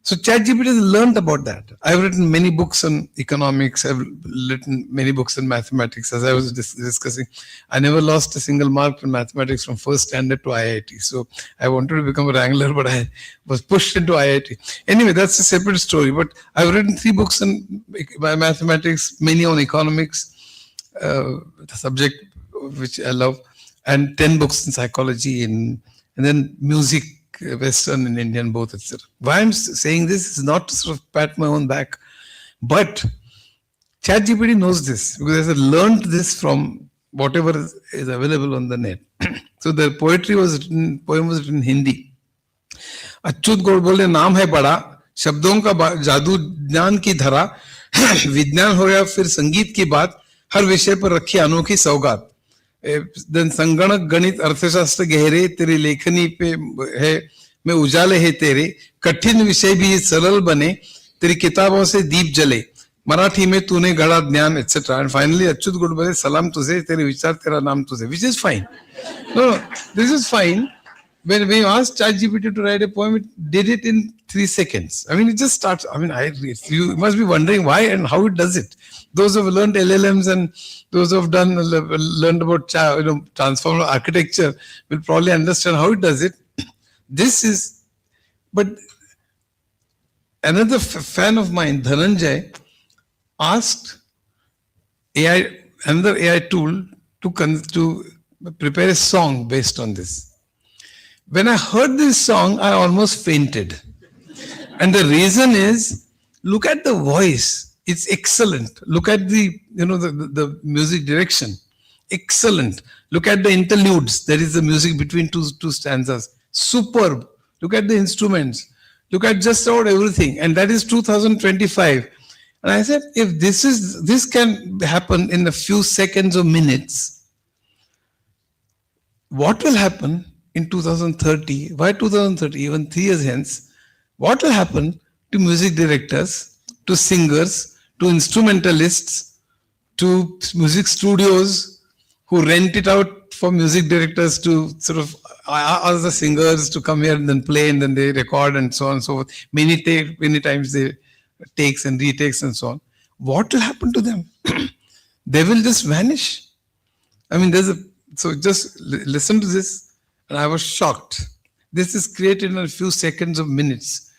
So ChatGPT has learned about that. I've written many books on economics. I've written many books on mathematics. As I was discussing, I never lost a single mark in mathematics from first standard to IIT. So I wanted to become a wrangler, but I was pushed into IIT. Anyway, that's a separate story. But I've written 3 books on mathematics, many on economics, the subject which I love, and 10 books in psychology, and then music, Western and Indian, both, etc. Why I'm saying this is not to sort of pat my own back, but ChatGPT knows this because I learned this from whatever is available on the net. So the poem was written in Hindi. Achyut Godbole नाम है बड़ा, शब्दों का जादू, ज्ञान की धरा, विज्ञान हो या फिर संगीत की बात, हर विषय पर रखी अनोखी सौगात. देन संगणक गणित अर्थशास्त्र गहरे, तेरी लेखनी पे है मैं उजाले है तेरे, कठिन विषय भी सरल बने, तेरी किताबों से दीप जले, मराठी में तूने गढ़ा ज्ञान, etc. And finally, अच्युत गुडबले, सलाम तुझे, तेरे विचार तेरा नाम तुझे, which is fine. No, this is fine. when you ask ChatGPT to write a poem, it did it in 3 seconds. I mean, it just starts. I mean, you must be wondering why and how it does it. Those who have learned LLMs and those who have learned about transformer architecture will probably understand how it does it. This is, but another fan of mine, Dhananjay, asked another AI tool to prepare a song based on this. When I heard this song, I almost fainted. And the reason is, look at the voice. It's excellent. Look at the music direction. Excellent. Look at the interludes. There is the music between two stanzas. Superb. Look at the instruments. Look at just about everything. And that is 2025. And I said, if this can happen in a few seconds or minutes, what will happen in 2030? Why 2030? Even 3 years hence, what will happen to music directors, to singers, to instrumentalists, to music studios who rent it out for music directors to sort of ask the singers to come here and then play and then they record and so on and so forth. Many times they takes and retakes and so on. What will happen to them? They will just vanish. I mean, so just listen to this, and I was shocked. This is created in a few seconds of minutes.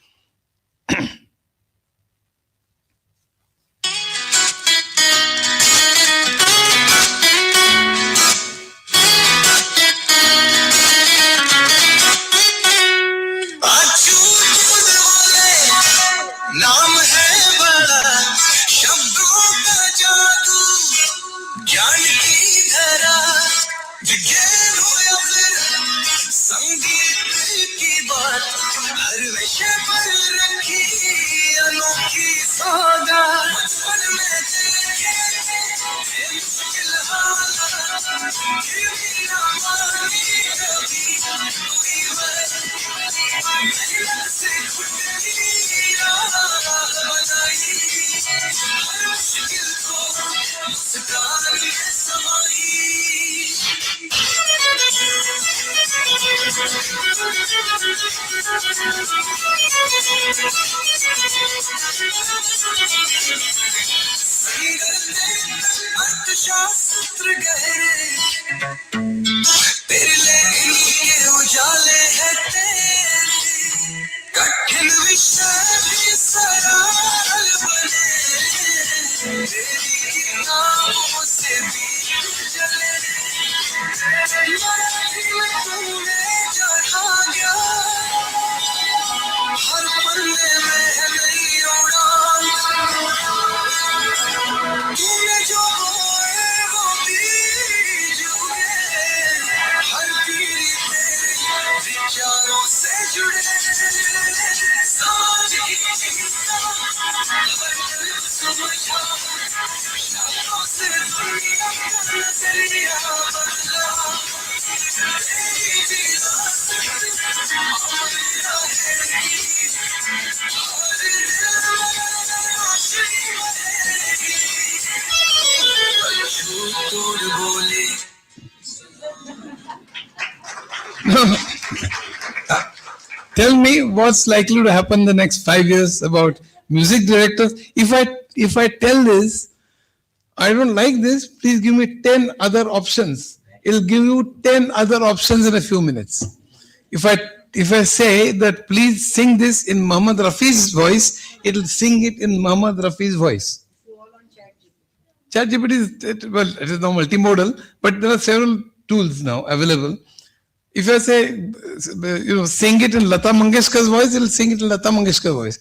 Tell me what's likely to happen in the next 5 years about music directors. If I tell this, I don't like this, please give me 10 other options. It'll give you 10 other options in a few minutes. If I say that please sing this in Muhammad Rafi's voice, it'll sing it in Muhammad Rafi's voice. ChatGPT is, well, it is now multimodal, but there are several tools now available. If I say, sing it in Lata Mangeshkar's voice, it'll sing it in Lata Mangeshkar's voice.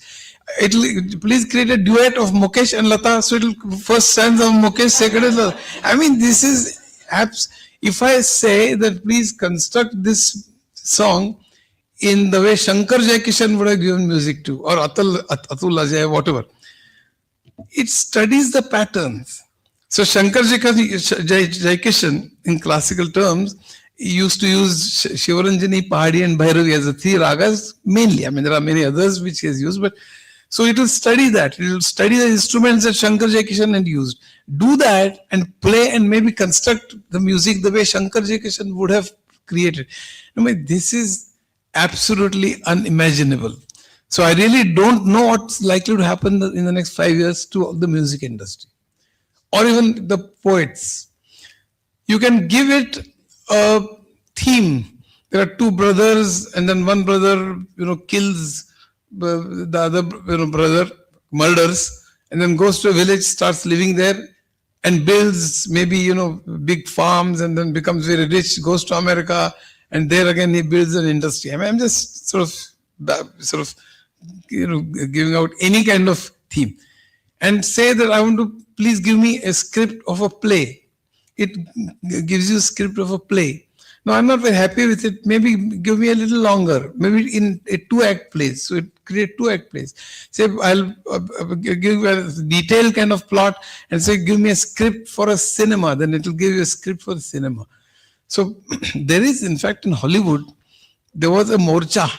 It'll please create a duet of Mukesh and Lata, so it'll first stanza of Mukesh, second is Lata. I mean, this is apps. If I say that please construct this song in the way Shankar Jaikishan would have given music to, or Atul Ajay, whatever, it studies the patterns. So Shankar Jaikishan, in classical terms, he used to use Shivaranjani, Pahadi and Bhairavi as the 3 ragas mainly. I mean, there are many others which he has used, but so it will study that. It will study the instruments that Shankar Jaikishan had used. Do that and play and maybe construct the music the way Shankar Jaikishan would have created. I mean, this is absolutely unimaginable. So I really don't know what's likely to happen in the next 5 years to the music industry or even the poets. You can give it a theme. There are two brothers, and then one brother, kills the other, brother, murders, and then goes to a village, starts living there, and builds maybe big farms, and then becomes very rich, goes to America, and there again he builds an industry. I mean, I'm just sort of giving out any kind of theme, and say that I want to please give me a script of a play. It gives you a script of a play. No, I'm not very happy with it. Maybe give me a little longer. Maybe in a 2-act play. So it create 2-act plays. Say I'll give you a detailed kind of plot and say give me a script for a cinema. Then it will give you a script for the cinema. So there is, in fact, in Hollywood, there was a morcha.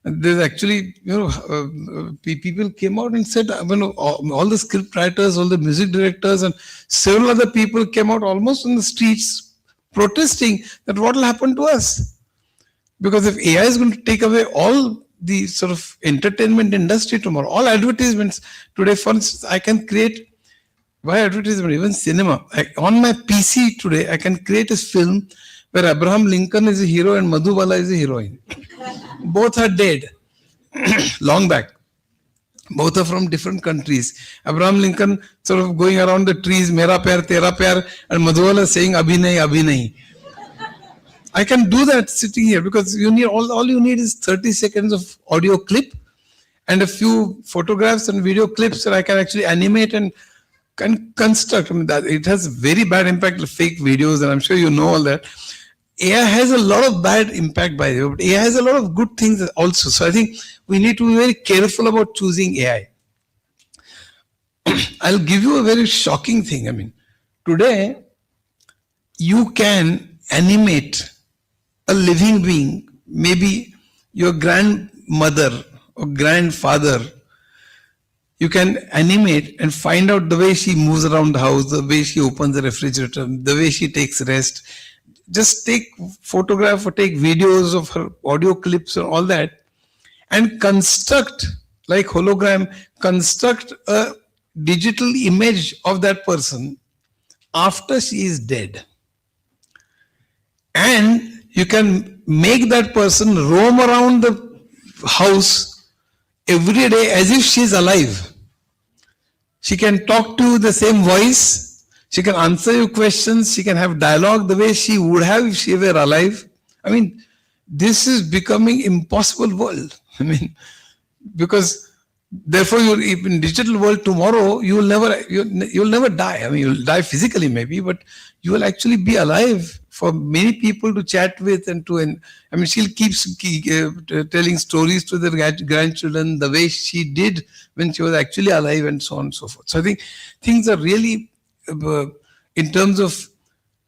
There's actually, people came out and said, all the script writers, all the music directors, and several other people came out almost on the streets protesting that what will happen to us? Because if AI is going to take away all the sort of entertainment industry tomorrow, all advertisements today, for instance, I can create, why advertisement, even cinema. On my PC today, I can create a film where Abraham Lincoln is a hero and Madhubala is a heroine. Both are dead long back. Both are from different countries. Abraham Lincoln sort of going around the trees, mera pyar, tera pyar, and Madhubala saying abhi nahi. I can do that sitting here because you need all you need is 30 seconds of audio clip and a few photographs and video clips that I can actually animate and can construct. I mean, that it has very bad impact, fake videos, and I'm sure you know all that. AI has a lot of bad impact by the way, but AI has a lot of good things also. So I think we need to be very careful about choosing AI. I'll give you a very shocking thing. I mean, today you can animate a living being, maybe your grandmother or grandfather. You can animate and find out the way she moves around the house, the way she opens the refrigerator, the way she takes rest. Just take photograph or take videos of her audio clips and all that and construct, like hologram, construct a digital image of that person after she is dead. And you can make that person roam around the house every day as if she's alive. She can talk to you the same voice. She can answer your questions. She can have dialogue the way she would have if she were alive. I mean, this is becoming impossible world. I mean, because therefore, you're in digital world tomorrow, you'll never die. I mean, you'll die physically maybe, but you will actually be alive for many people to chat with and to. I mean, she'll keep telling stories to their grandchildren the way she did when she was actually alive and so on and so forth. So I think things are really, in terms of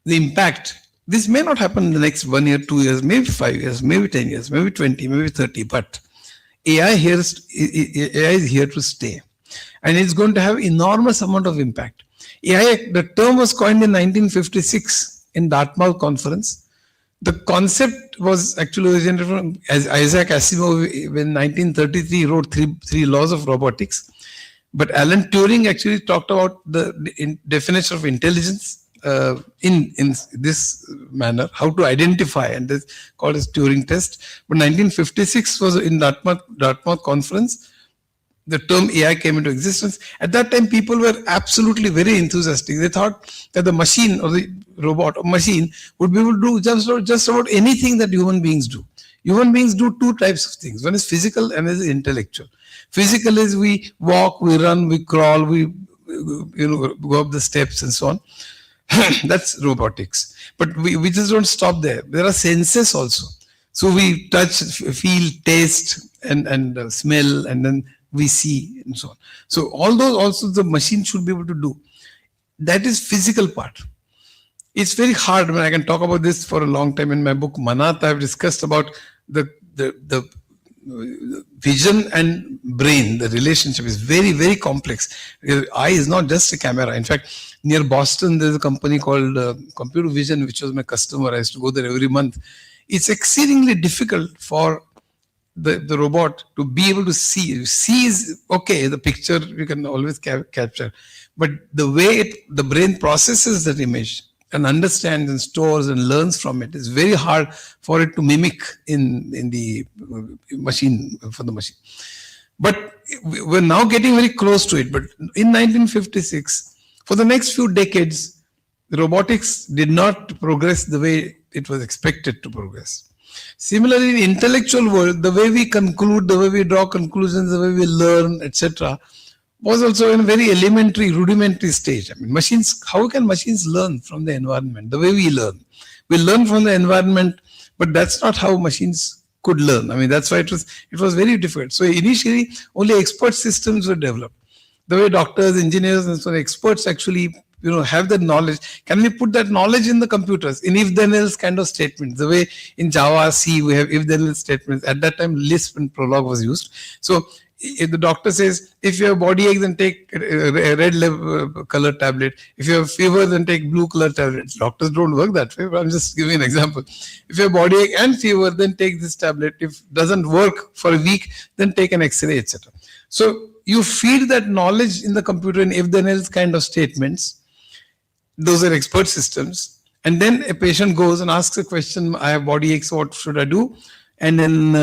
the impact, this may not happen in the next 1 year, 2 years, maybe 5 years, maybe 10 years, maybe 20, maybe 30, but AI is here to stay, and it's going to have enormous amount of impact. AI, the term was coined in 1956 in Dartmouth conference. The concept was actually originated from Isaac Asimov. In 1933 wrote three laws of robotics. But Alan Turing actually talked about the definition of intelligence in this manner, how to identify, and this called as Turing test. But 1956 was in Dartmouth conference. The term AI came into existence. At that time, people were absolutely very enthusiastic. They thought that the machine or the robot or machine would be able to do just about anything that human beings do. Human beings do two types of things. One is physical and is intellectual. Physical is we walk, we run, we crawl, we go up the steps and so on. That's robotics. But we just don't stop there. There are senses also. So we touch, feel, taste, and smell, and then we see and so on. So all those also the machine should be able to do. That is physical part. It's very hard. I mean, I can talk about this for a long time. In my book Manat, I've discussed about the vision and brain. The relationship is very, very complex. Eye is not just a camera. In fact, near Boston, there's a company called Computer Vision, which was my customer. I used to go there every month. It's exceedingly difficult for the robot to be able to see. See is okay, the picture you can always capture, but the way the brain processes that image and understands and stores and learns from it is very hard for it to mimic in the machine, for the machine. But we're now getting very close to it. But in 1956, for the next few decades, robotics did not progress the way it was expected to progress. Similarly, in intellectual world, the way we conclude, the way we draw conclusions, the way we learn, etc., was also in a very elementary, rudimentary stage. I mean, machines, how can machines learn from the environment? The way we learn. We learn from the environment, but that's not how machines could learn. I mean, that's why it was very difficult. So initially, only expert systems were developed. The way doctors, engineers, and so on, experts actually have that knowledge. Can we put that knowledge in the computers in if-then-else kind of statements? The way in Java, C, we have if-then-else statements. At that time, Lisp and Prolog was used. So if the doctor says, if you have body ache, then take a red color tablet. If you have fever, then take blue color tablet. Doctors don't work that way, but I'm just giving an example. If you have body ache and fever, then take this tablet. If it doesn't work for a week, then take an X-ray, etc. So you feed that knowledge in the computer in if-then-else kind of statements. Those are expert systems. And then a patient goes and asks a question, I have body aches, what should I do? And then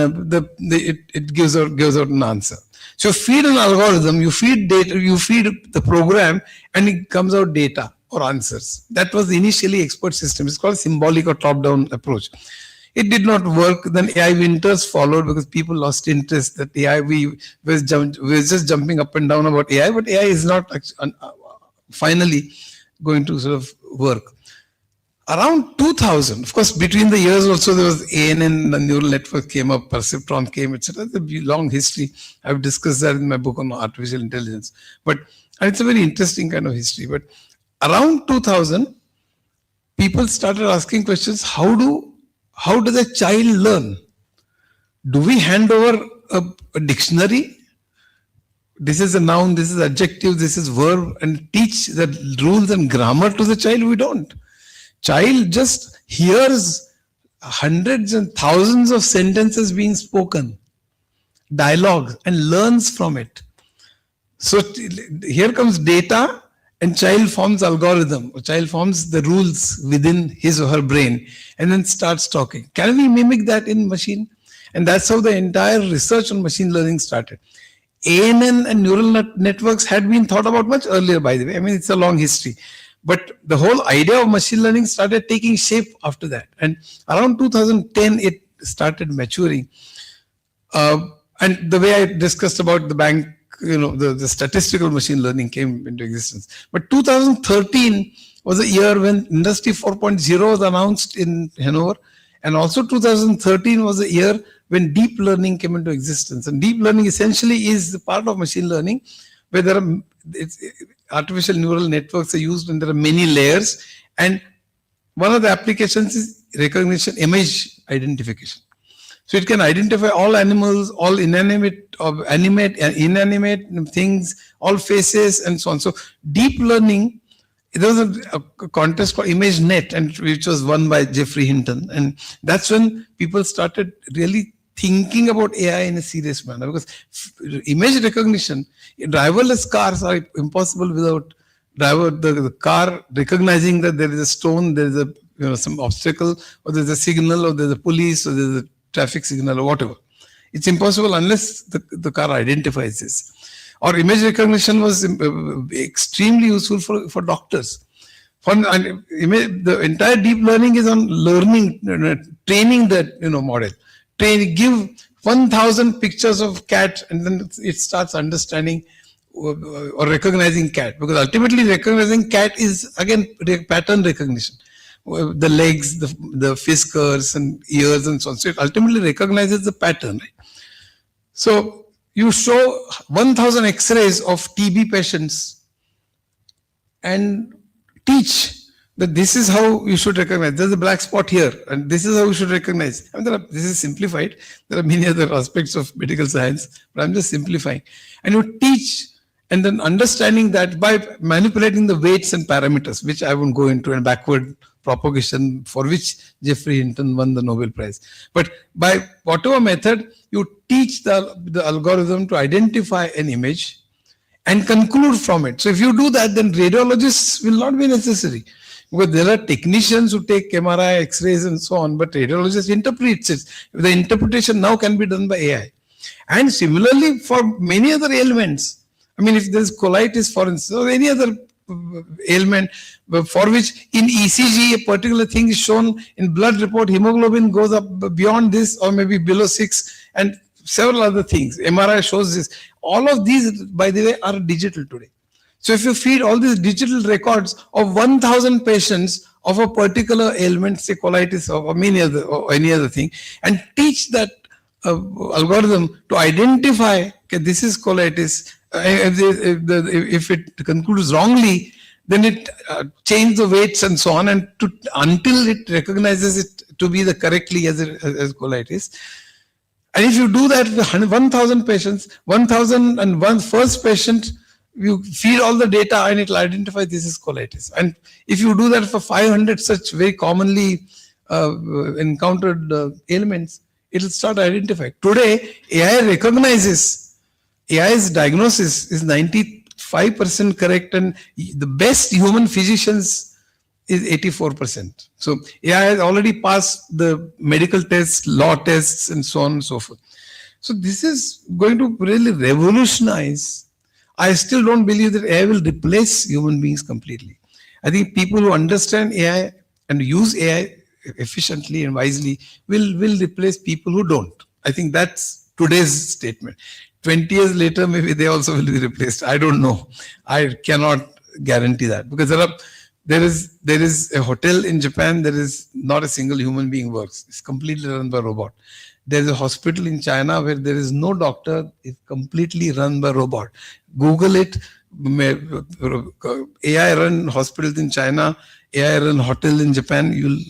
it gives out an answer. So feed an algorithm, you feed data, you feed the program, and it comes out data or answers. That was the initially expert system. It's called symbolic or top-down approach. It did not work. Then AI winters followed because people lost interest that AI, we were just jumping up and down about AI, but AI is not finally going to sort of work. Around 2000, of course, between the years also there was ANN, the neural network came up, perceptron came, etc. It's a long history. I've discussed that in my book on artificial intelligence. But it's a very interesting kind of history. But around 2000, people started asking questions, how does a child learn? Do we hand over a dictionary? This is a noun, this is adjective, this is verb, and teach the rules and grammar to the child? We don't. Child just hears hundreds and thousands of sentences being spoken, dialogues, and learns from it. So here comes data, and child forms algorithm, or child forms the rules within his or her brain, and then starts talking. Can we mimic that in machine? And that's how the entire research on machine learning started. ANN and neural networks had been thought about much earlier, by the way. I mean, it's a long history. But the whole idea of machine learning started taking shape after that. And around 2010, it started maturing. And the way I discussed about the bank, the statistical machine learning came into existence. But 2013 was a year when Industry 4.0 was announced in Hanover. And also 2013 was a year when deep learning came into existence. And deep learning essentially is the part of machine learning where there are artificial neural networks are used and there are many layers. And one of the applications is recognition, image identification. So it can identify all animals, all inanimate things, all faces, and so on. So deep learning, there was a contest called ImageNet, and which was won by Geoffrey Hinton. And that's when people started really thinking about AI in a serious manner, because image recognition, driverless cars are impossible without the car recognizing that there is a stone, there is a some obstacle, or there's a signal, or there's a police, or there's a traffic signal, or whatever. It's impossible unless the car identifies this. Or image recognition was extremely useful for doctors. The entire deep learning is on learning, training that model. Give 1,000 pictures of cat, and then it starts understanding or recognizing cat. Because ultimately, recognizing cat is again pattern recognition. The legs, the whiskers and ears and so on. So it ultimately recognizes the pattern. Right? So you show 1,000 X-rays of TB patients and teach that this is how you should recognize. There's a black spot here, and this is how you should recognize. I mean, this is simplified. There are many other aspects of medical science, but I'm just simplifying. And you teach, and then understanding that by manipulating the weights and parameters, which I won't go into, and backward propagation, for which Jeffrey Hinton won the Nobel Prize. But by whatever method, you teach the algorithm to identify an image and conclude from it. So if you do that, then radiologists will not be necessary. Because there are technicians who take MRI, X-rays and so on, but radiologists interprets it. The interpretation now can be done by AI. And similarly for many other ailments, I mean, if there's colitis, for instance, or any other ailment for which in ECG a particular thing is shown, in blood report hemoglobin goes up beyond this or maybe below 6, and several other things. MRI shows this. All of these, by the way, are digital today. So if you feed all these digital records of 1,000 patients of a particular ailment, say colitis or any other thing, and teach that algorithm to identify, okay, this is colitis. If it concludes wrongly, then it change the weights and so on, and until it recognizes it to be the correctly as colitis. And if you do that with 1,000 patients, 1,001 first patient, you feed all the data and it will identify this is colitis. And if you do that for 500 such very commonly encountered ailments, it will start identifying. Today, AI's diagnosis is 95% correct, and the best human physicians is 84%. So AI has already passed the medical tests, law tests, and so on and so forth. So this is going to really revolutionize. I still don't believe that AI will replace human beings completely. I think people who understand AI and use AI efficiently and wisely will replace people who don't. I think that's today's statement. 20 years later, maybe they also will be replaced. I don't know. I cannot guarantee that, because there is a hotel in Japan. There is not a single human being works. It's completely run by robot. There is a hospital in China where there is no doctor. It's completely run by robot. Google it. AI run hospitals in China, AI run hotel in Japan. You'll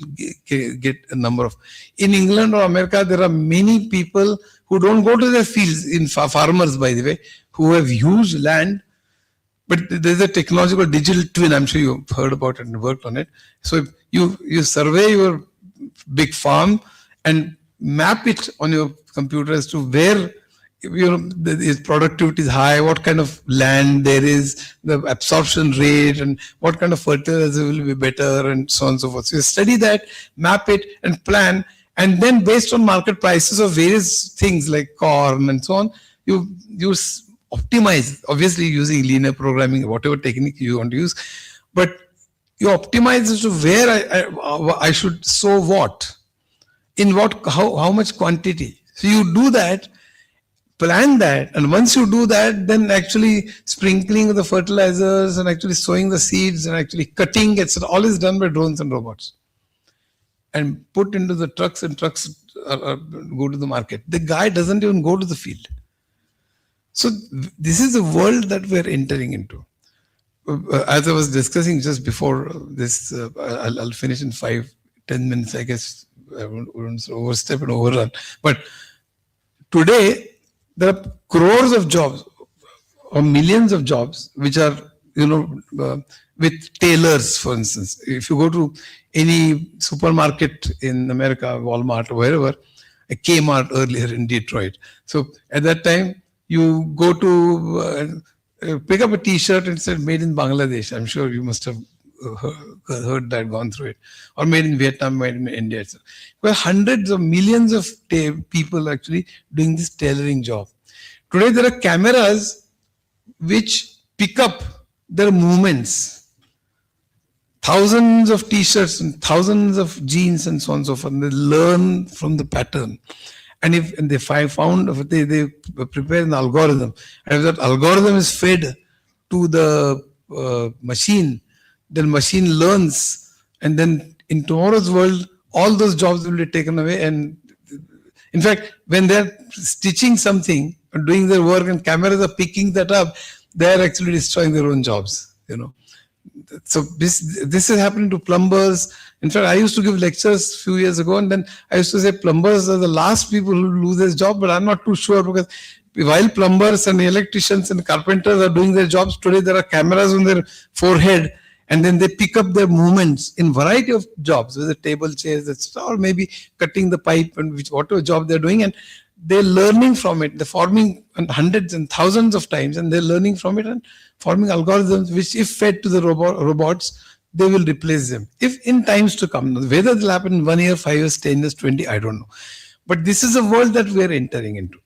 get a number of. In England or America, there are many people who don't go to their fields, in farmers, by the way, who have huge land. But there's a technological digital twin. I'm sure you've heard about it and worked on it. So you survey your big farm and map it on your computer as to where the productivity is high, what kind of land there is, the absorption rate, and what kind of fertilizer will be better, and so on and so forth. So you study that, map it, and plan, and then based on market prices of various things like corn and so on, you optimize, obviously using linear programming, whatever technique you want to use, but you optimize as to where I should sow what, in what, how much quantity. So you do that, plan that, and once you do that, then actually sprinkling the fertilizers and actually sowing the seeds and actually cutting, etc., all is done by drones and robots, and put into the trucks, and trucks go to the market. The guy doesn't even go to the field. So this is the world that we're entering into. As I was discussing just before this, I'll finish in 5-10 minutes, I guess. I won't overstep and overrun. But today, there are crores of jobs or millions of jobs which are, with tailors, for instance. If you go to any supermarket in America, Walmart or wherever, a Kmart earlier in Detroit. So at that time, you go to pick up a T-shirt and said made in Bangladesh. I'm sure you must have heard that, gone through it. Or made in Vietnam, made in India. Well, hundreds of millions of people actually doing this tailoring job. Today there are cameras which pick up their movements. Thousands of T-shirts and thousands of jeans and so on and so forth. And they learn from the pattern. And if they found, they prepare an algorithm. And if that algorithm is fed to the machine, then machine learns. And then in tomorrow's world, all those jobs will be taken away. And in fact, when they're stitching something, or doing their work, and cameras are picking that up, they're actually destroying their own jobs, So this is happening to plumbers. In fact, I used to give lectures a few years ago, and then I used to say plumbers are the last people who lose their job, but I'm not too sure, because while plumbers and electricians and carpenters are doing their jobs, today there are cameras on their forehead, And then they pick up their movements in variety of jobs, whether table chairs, etc., or maybe cutting the pipe and whatever job they're doing, and they're learning from it. They're forming hundreds and thousands of times, and they're learning from it and forming algorithms which, if fed to the robots, they will replace them. If in times to come, whether it'll happen in 1 year, 5 years, 10 years, 20, I don't know. But this is a world that we are entering into.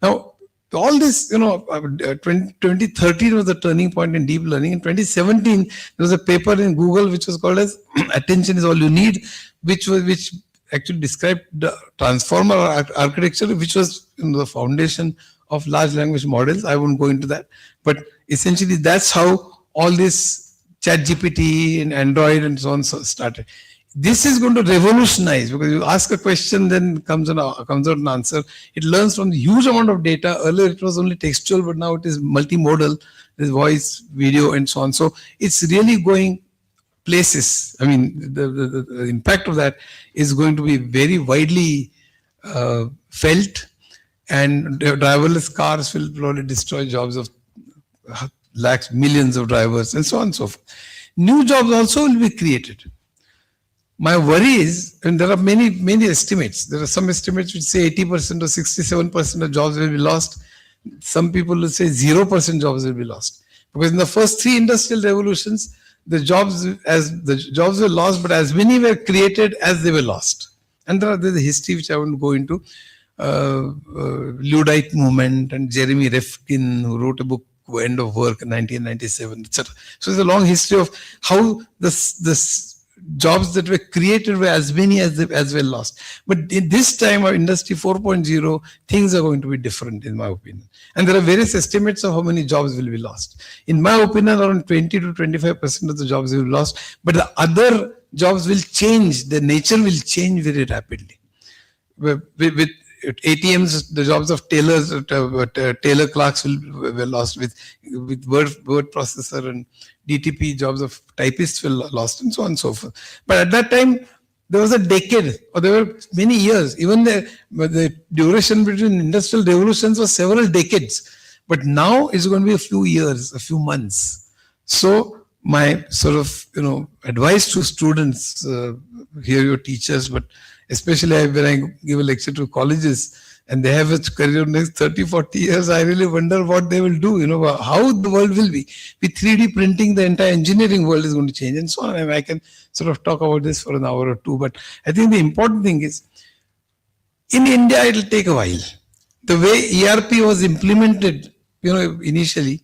Now, all this, 2013 was the turning point in deep learning. In 2017, there was a paper in Google which was called as "Attention is All You Need," which actually described the transformer architecture, which was the foundation of large language models. I won't go into that, but essentially that's how all this ChatGPT and Android and so on started. This is going to revolutionize, because you ask a question, then comes out an answer. It learns from the huge amount of data. Earlier it was only textual, but now it is multimodal. There's voice, video, and so on. So it's really going places. I mean, the impact of that is going to be very widely felt, and driverless cars will probably destroy jobs of lakhs, millions of drivers, and so on and so forth. New jobs also will be created. My worry is, and there are many estimates. There are some estimates which say 80% or 67% of jobs will be lost. Some people will say 0% jobs will be lost. Because in the first 3 industrial revolutions, the jobs were lost, but as many were created as they were lost. And there's a history which I won't go into. Luddite movement and Jeremy Rifkin, who wrote a book, End of Work in 1997, etc. So there's a long history of how this jobs that were created were as many as were lost. But in this time of Industry 4.0, things are going to be different, in my opinion. And there are various estimates of how many jobs will be lost. In my opinion, around 20 to 25% of the jobs will be lost. But the other jobs will change. The nature will change very rapidly. With ATMs, the jobs of tailors, tailor clerks were lost. With word processor and DTP, jobs of typists were lost, and so on and so forth. But at that time, there was a decade, or there were many years. Even the duration between industrial revolutions was several decades. But now it's going to be a few years, a few months. So my sort of advice to students, here your teachers, but especially when I give a lecture to colleges and they have a career next 30, 40 years, I really wonder what they will do, how the world will be. With 3D printing, the entire engineering world is going to change, and so on. I can sort of talk about this for an hour or two, but I think the important thing is, in India, it will take a while. The way ERP was implemented, initially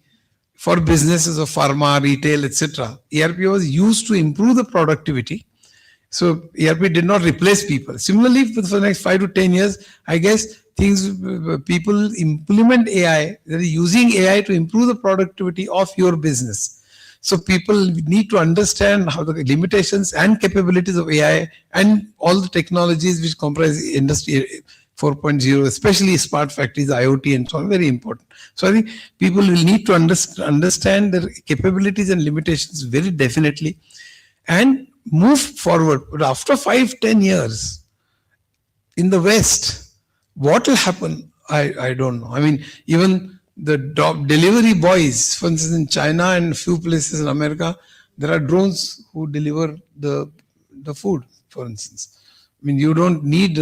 for businesses of pharma, retail, etc., ERP was used to improve the productivity. So ERP did not replace people. Similarly, for the next 5 to 10 years, I guess people implement AI. They're using AI to improve the productivity of your business. So people need to understand how the limitations and capabilities of AI and all the technologies which comprise Industry 4.0, especially smart factories, IoT, and so on, very important. So I think people will need to understand their capabilities and limitations very definitely, and move forward. But after 5-10 years in the West, what will happen? I don't know. I mean, even the delivery boys, for instance, in China and a few places in America, there are drones who deliver the food, for instance. I mean, you don't need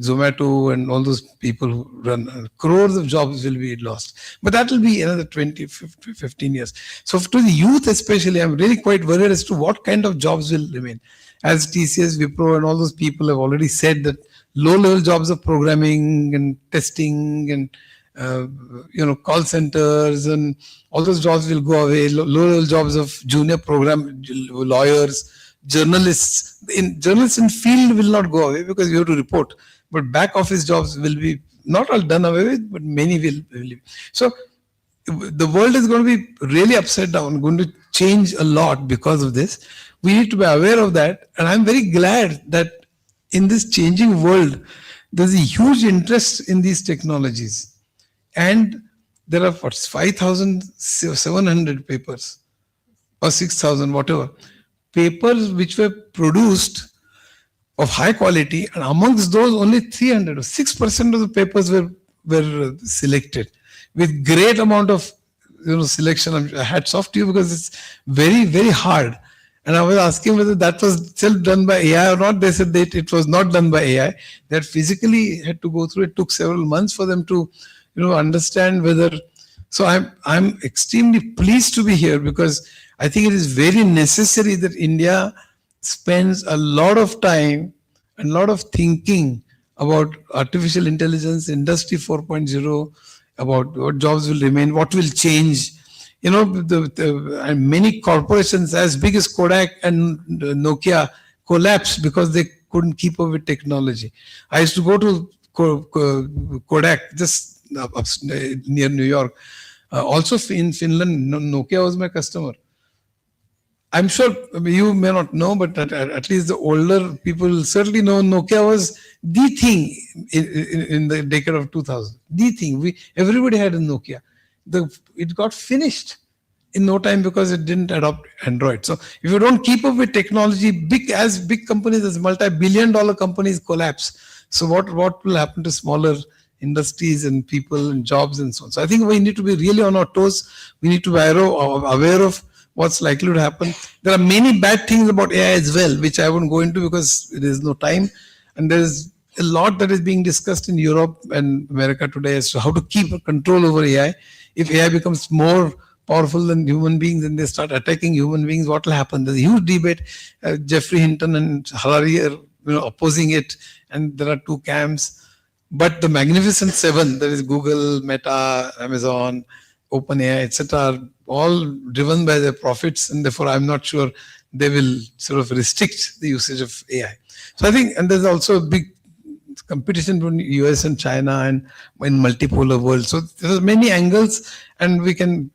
Zomato and all those people who run. Crores of jobs will be lost. But that will be another 20, 15 years. So to the youth especially, I'm really quite worried as to what kind of jobs will remain. As TCS, Wipro and all those people have already said that low-level jobs of programming and testing and call centers and all those jobs will go away. Low-level jobs of junior program lawyers, journalists in field will not go away because you have to report. But back office jobs will be not all done away with, but many will leave. So the world is going to be really upside down, going to change a lot because of this. We need to be aware of that. And I'm very glad that in this changing world, there's a huge interest in these technologies. And there are 5,700 papers or 6,000, whatever, papers which were produced of high quality, and amongst those only 300 or 6% of the papers were selected with great amount of selection. Hats off to you, because it's very, very hard. And I was asking whether that was still done by AI or not. They said that it was not done by AI. That physically had to go through. It took several months for them to, understand whether. So I'm extremely pleased to be here, because I think it is very necessary that India spends a lot of time and a lot of thinking about artificial intelligence, industry 4.0, about what jobs will remain, what will change. And many corporations as big as Kodak and Nokia collapsed because they couldn't keep up with technology. I used to go to Kodak, just near New York. Also in Finland, Nokia was my customer. I'm sure you may not know, but at least the older people certainly know Nokia was the thing in the decade of 2000. The thing. Everybody had a Nokia. It got finished in no time because it didn't adopt Android. So if you don't keep up with technology, big companies, as multi-billion-dollar companies collapse. So what will happen to smaller industries and people and jobs and so on? So I think we need to be really on our toes. We need to be aware of what's likely to happen. There are many bad things about AI as well, which I won't go into because there is no time. And there's a lot that is being discussed in Europe and America today as to how to keep control over AI. If AI becomes more powerful than human beings and they start attacking human beings, what will happen? There's a huge debate. Jeffrey Hinton and Harari are opposing it, and there are two camps. But the Magnificent Seven, that is Google, Meta, Amazon, OpenAI, etc., are all driven by their profits, and therefore I'm not sure they will sort of restrict the usage of AI. So I think, and there's also a big competition between US and China and in multipolar world. So there's many angles, and we can,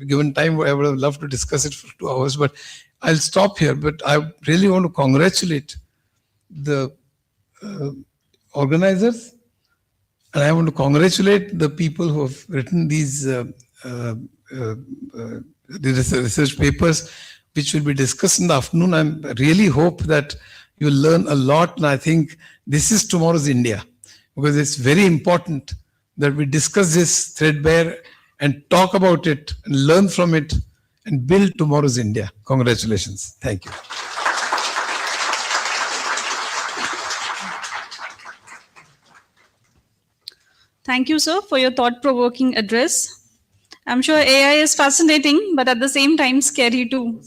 given time, I would have loved to discuss it for 2 hours, but I'll stop here. But I really want to congratulate the organizers, and I want to congratulate the people who have written these research papers, which will be discussed in the afternoon. I really hope that you will learn a lot, and I think this is tomorrow's India, because it's very important that we discuss this threadbare and talk about it and learn from it and build tomorrow's India. Congratulations. Thank you. Thank you, sir, for your thought-provoking address. I'm sure AI is fascinating, but at the same time scary too.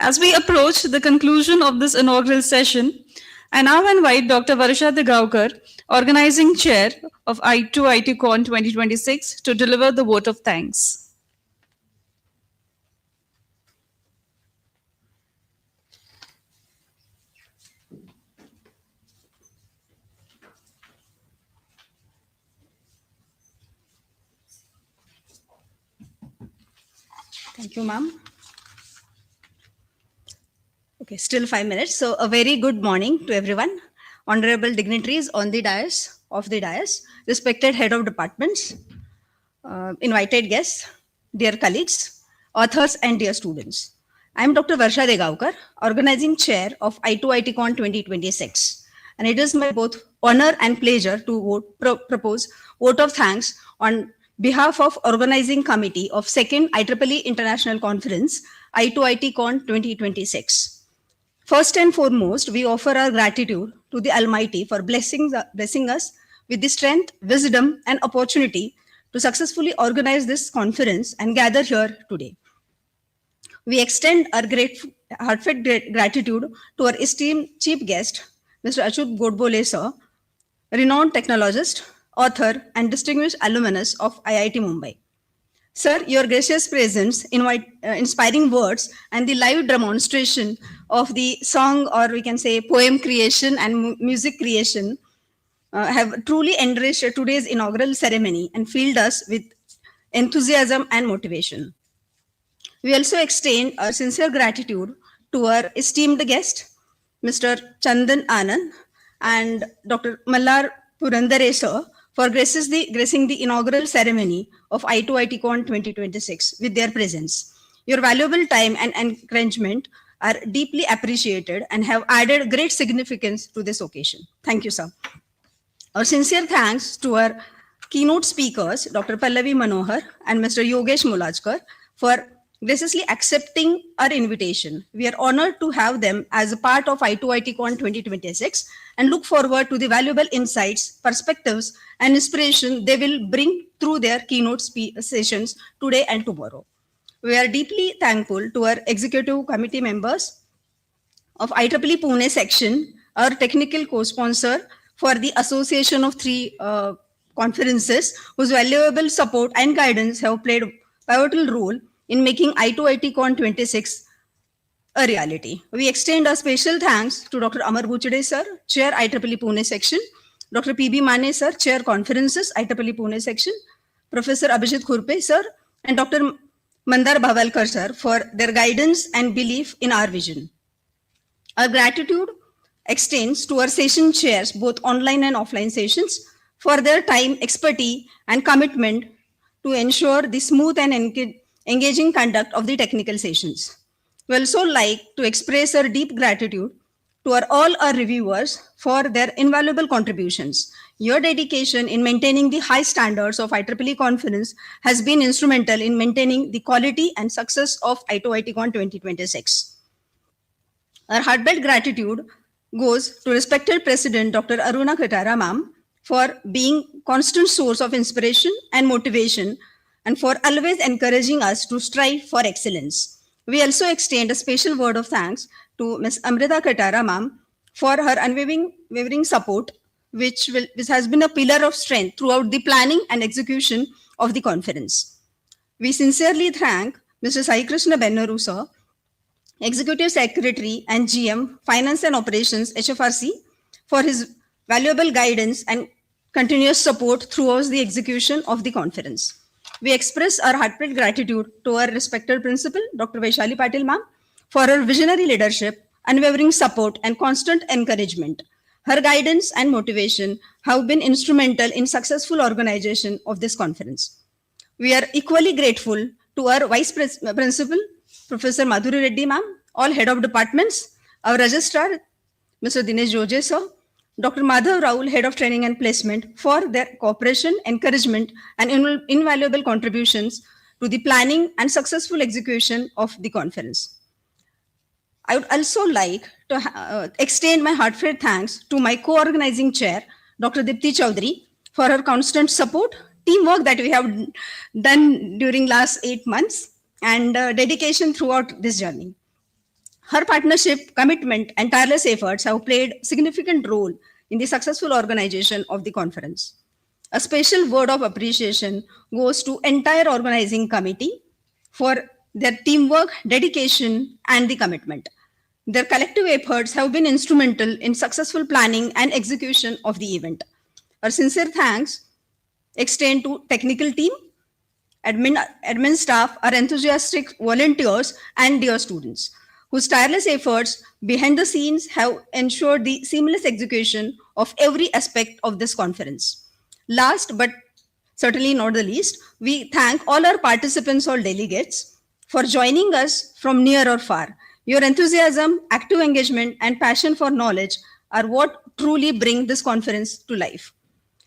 As we approach the conclusion of this inaugural session, I now invite Dr. Varsha Degaukar, Organizing Chair of I2ITCON 2026, to deliver the vote of thanks. Thank you, ma'am. Okay, still 5 minutes. So a very good morning to everyone. Honorable dignitaries on the dais, respected head of departments, invited guests, dear colleagues, authors, and dear students. I am Dr. Varsha Degaukar, Organizing Chair of I2ITCON 2026. And it is my both honor and pleasure to propose vote of thanks on behalf of Organizing Committee of 2nd IEEE International Conference, I2ITCON 2026. First and foremost, we offer our gratitude to the Almighty for blessing us with the strength, wisdom, and opportunity to successfully organize this conference and gather here today. We extend our heartfelt gratitude to our esteemed chief guest, Mr. I2ITCON Godbole sir, renowned technologist, author, and distinguished alumnus of IIT Mumbai. Sir, your gracious presence, inspiring words, and the live demonstration of the song, or we can say poem creation and music creation have truly enriched today's inaugural ceremony and filled us with enthusiasm and motivation. We also extend our sincere gratitude to our esteemed guest, Mr. Chandan Anand and Dr. Mallar Purandare sir, for gracing the inaugural ceremony of I2ITCON 2026 with their presence. Your valuable time and encouragement are deeply appreciated and have added great significance to this occasion. Thank you, sir. Our sincere thanks to our keynote speakers, Dr. Pallavi Manohar and Mr. Yogesh Mulajkar, for graciously accepting our invitation. We are honored to have them as a part of I2ITCON 2026 and look forward to the valuable insights, perspectives, and inspiration they will bring through their keynote sessions today and tomorrow. We are deeply thankful to our executive committee members of IEEE Pune section, our technical co-sponsor for the association of three conferences, whose valuable support and guidance have played a pivotal role in making I2ITCON 26 a reality. We extend a special thanks to Dr. Amar Buchade sir, Chair IEEE Pune section, Dr. P.B. Mane sir, Chair Conferences, IEEE Pune section, Professor Abhijit Khurpe sir, and Dr. Mandar Bhavalkar sir for their guidance and belief in our vision. Our gratitude extends to our session chairs, both online and offline sessions, for their time, expertise, and commitment to ensure the smooth and engaging conduct of the technical sessions. We also like to express our deep gratitude to all our reviewers for their invaluable contributions. Your dedication in maintaining the high standards of IEEE conference has been instrumental in maintaining the quality and success of I2ITCON 2026. Our heartfelt gratitude goes to respected President Dr. Aruna Khatara ma'am for being constant source of inspiration and motivation and for always encouraging us to strive for excellence. We also extend a special word of thanks to Ms. Amrita Khatara ma'am for her unwavering support, which has been a pillar of strength throughout the planning and execution of the conference. We sincerely thank Mr. Sai Krishna Bennaru sir, Executive Secretary and GM, Finance and Operations, HFRC, for his valuable guidance and continuous support throughout the execution of the conference. We express our heartfelt gratitude to our respected principal, Dr. Vaishali Patil ma'am, for her visionary leadership, unwavering support, and constant encouragement. Her guidance and motivation have been instrumental in successful organization of this conference. We are equally grateful to our Vice Principal, Professor Madhuri Reddy ma'am, all head of departments, our registrar, Mr. Dinesh Joje sir, Dr. Madhav Raul, head of training and placement, for their cooperation, encouragement, and invaluable contributions to the planning and successful execution of the conference. I would also like to extend my heartfelt thanks to my co-organizing chair, Dr. Dipti Chaudhary, for her constant support, teamwork that we have done during last 8 months, and dedication throughout this journey. Her partnership, commitment, and tireless efforts have played a significant role in the successful organization of the conference. A special word of appreciation goes to entire organizing committee for their teamwork, dedication, and the commitment. Their collective efforts have been instrumental in successful planning and execution of the event. Our sincere thanks extend to technical team, admin staff, our enthusiastic volunteers, and dear students, whose tireless efforts behind the scenes have ensured the seamless execution of every aspect of this conference. Last but certainly not the least, we thank all our participants or delegates for joining us from near or far. Your enthusiasm, active engagement, and passion for knowledge are what truly bring this conference to life.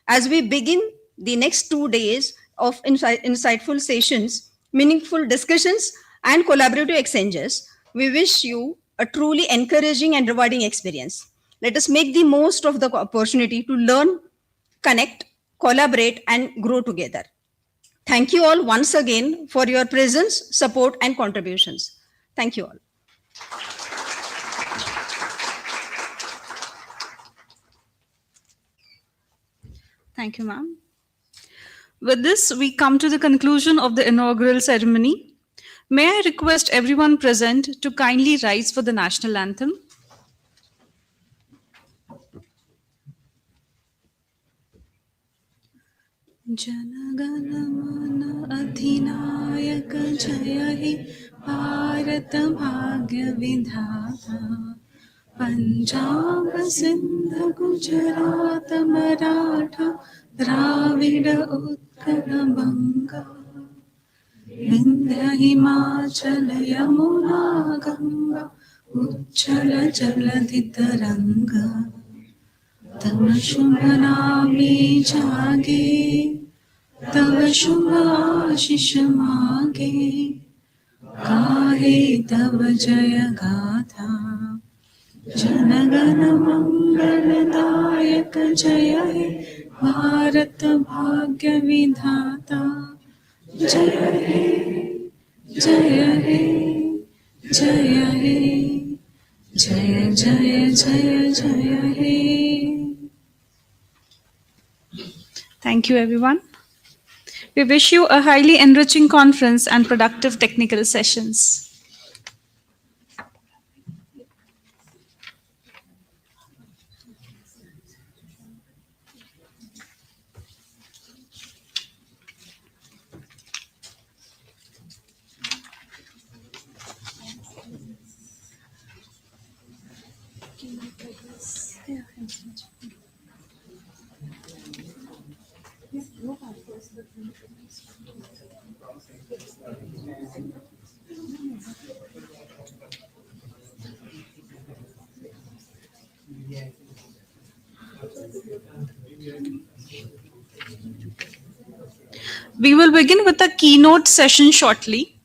As we begin the next 2 days of insightful sessions, meaningful discussions, and collaborative exchanges, we wish you a truly encouraging and rewarding experience. Let us make the most of the opportunity to learn, connect, collaborate, and grow together. Thank you all once again for your presence, support, and contributions. Thank you all. Thank you, ma'am. With this, we come to the conclusion of the inaugural ceremony. May I request everyone present to kindly rise for the national anthem. Janagana mana adhinayaka jaya he Bharat bhagya vidhata Punjab Sindh Gujarat Maratha Dravida Utkala Banga Vindhya Himachala Yamuna Ganga Uchala Jaladhi Taranga Tama Shubha Name Jage तव शुभ आशीष मागे गाहे तव जय गाथा जनगण मंगलदायक जय हे भारत भाग्य विधाता जय हे जय हे जय हे जय जय जय जय हे. Thank you, everyone. We wish you a highly enriching conference and productive technical sessions. We will begin with a keynote session shortly.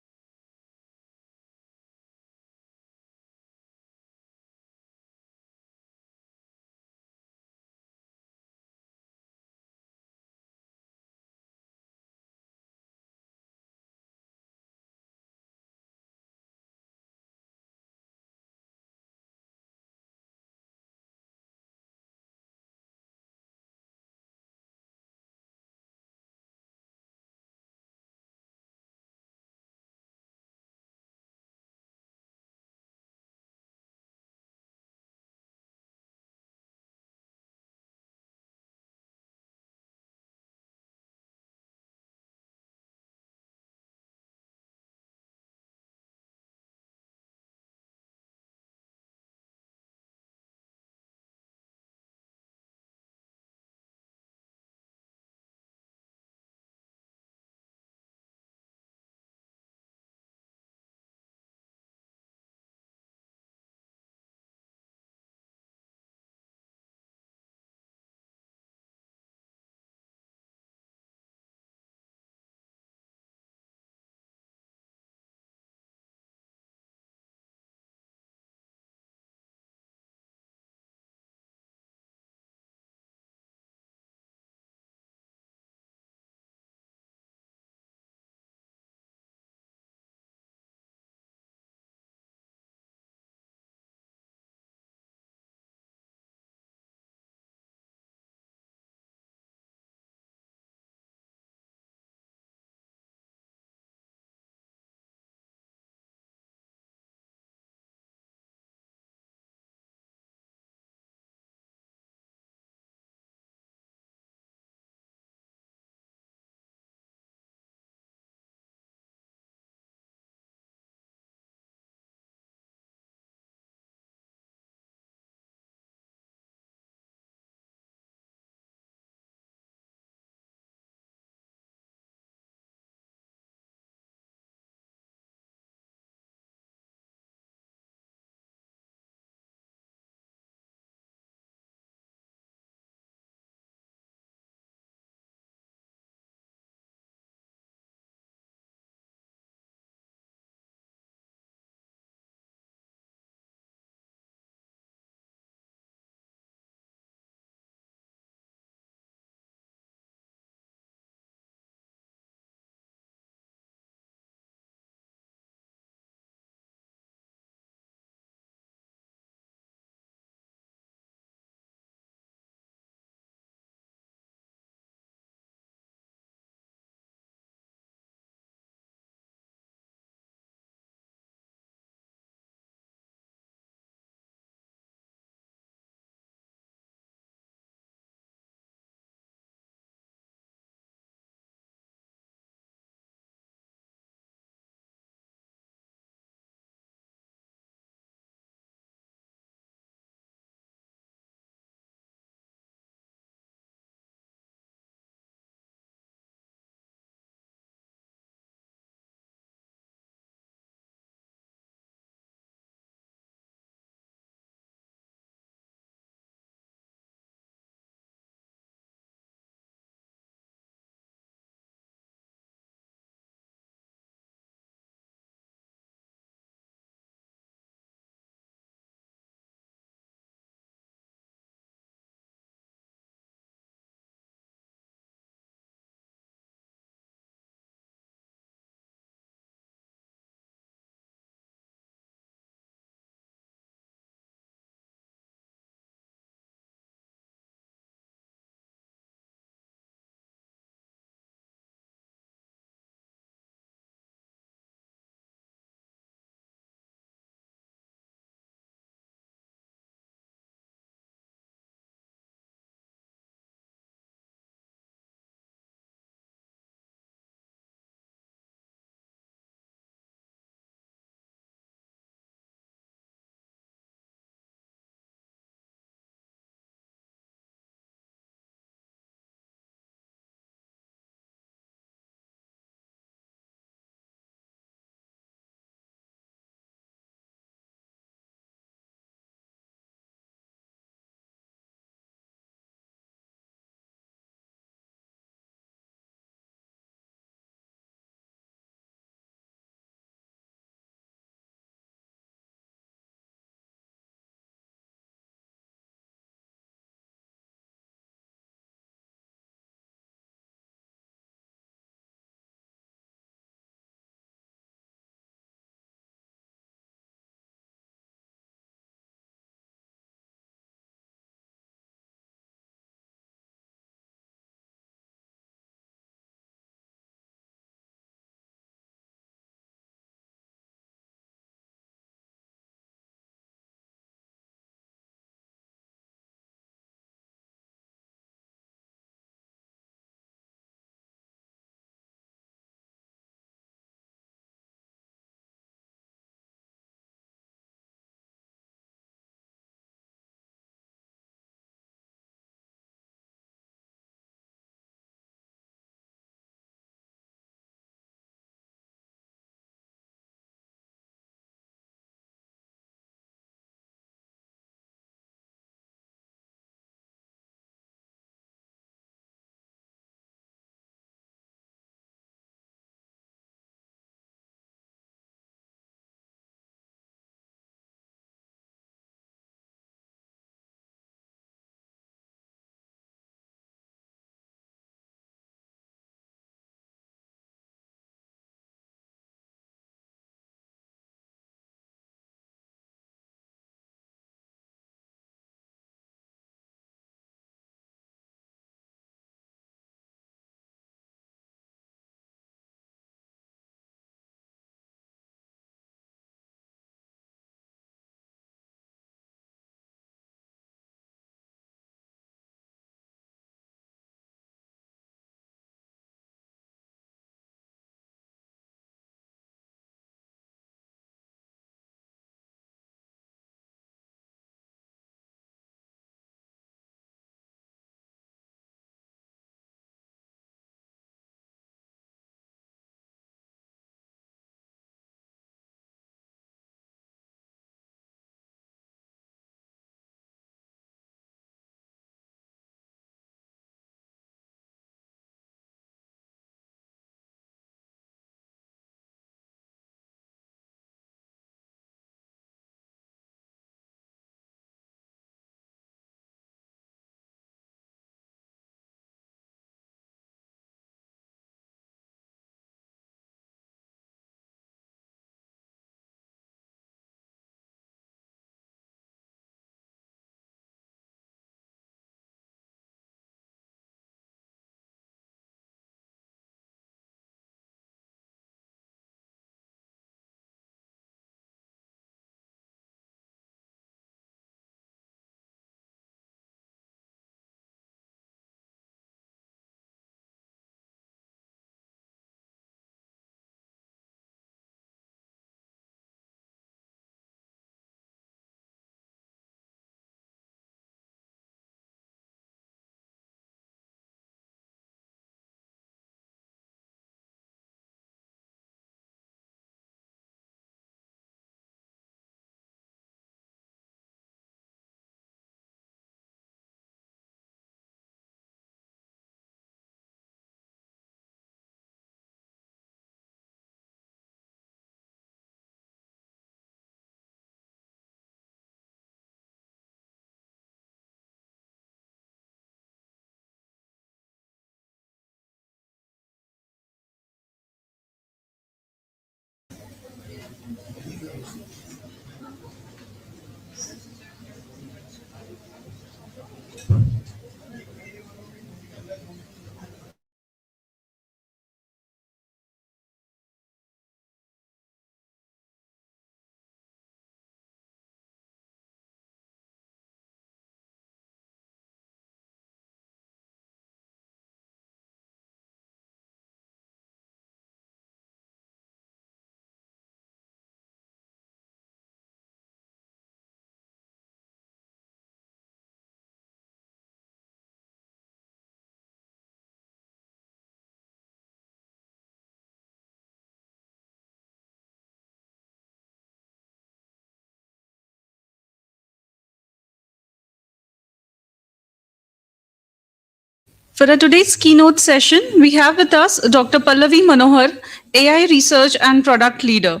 For our today's keynote session, we have with us Dr. Pallavi Manohar, AI Research and Product Leader.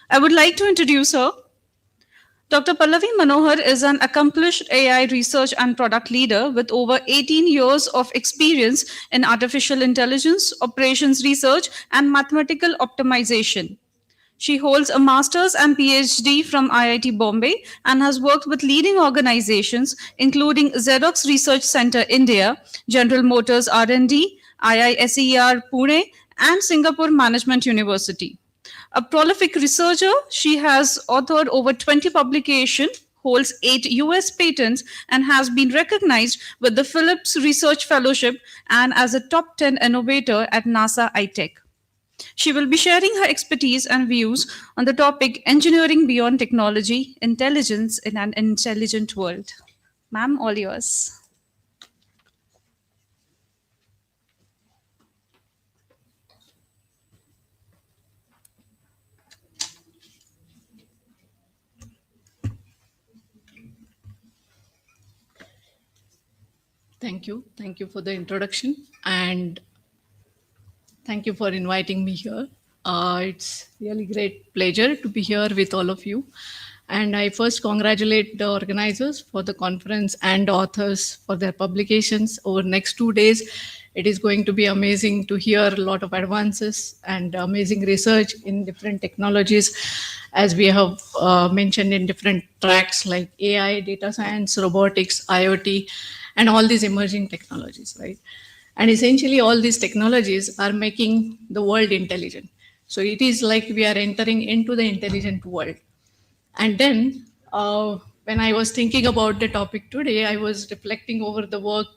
I would like to introduce her. Dr. Pallavi Manohar is an accomplished AI research and product leader with over 18 years of experience in artificial intelligence, operations research, and mathematical optimization. She holds a master's and PhD from IIT Bombay and has worked with leading organizations including Xerox Research Center India, General Motors R&D, IISER Pune, and Singapore Management University. A prolific researcher, she has authored over 20 publications, holds 8 US patents, and has been recognized with the Phillips Research Fellowship and as a top 10 innovator at NASA I2ITCON. She will be sharing her expertise and views on the topic Engineering Beyond Technology, Intelligence in an Intelligent World. Ma'am, all yours. Thank you. Thank you for the introduction and thank you for inviting me here. It's really great pleasure to be here with all of you. And I first congratulate the organizers for the conference and authors for their publications over next 2 days. It is going to be amazing to hear a lot of advances and amazing research in different technologies, as we have mentioned in different tracks like AI, data science, robotics, IoT, and all these emerging technologies, right? And essentially all these technologies are making the world intelligent. So it is like we are entering into the intelligent world. And then when I was thinking about the topic today, I was reflecting over the work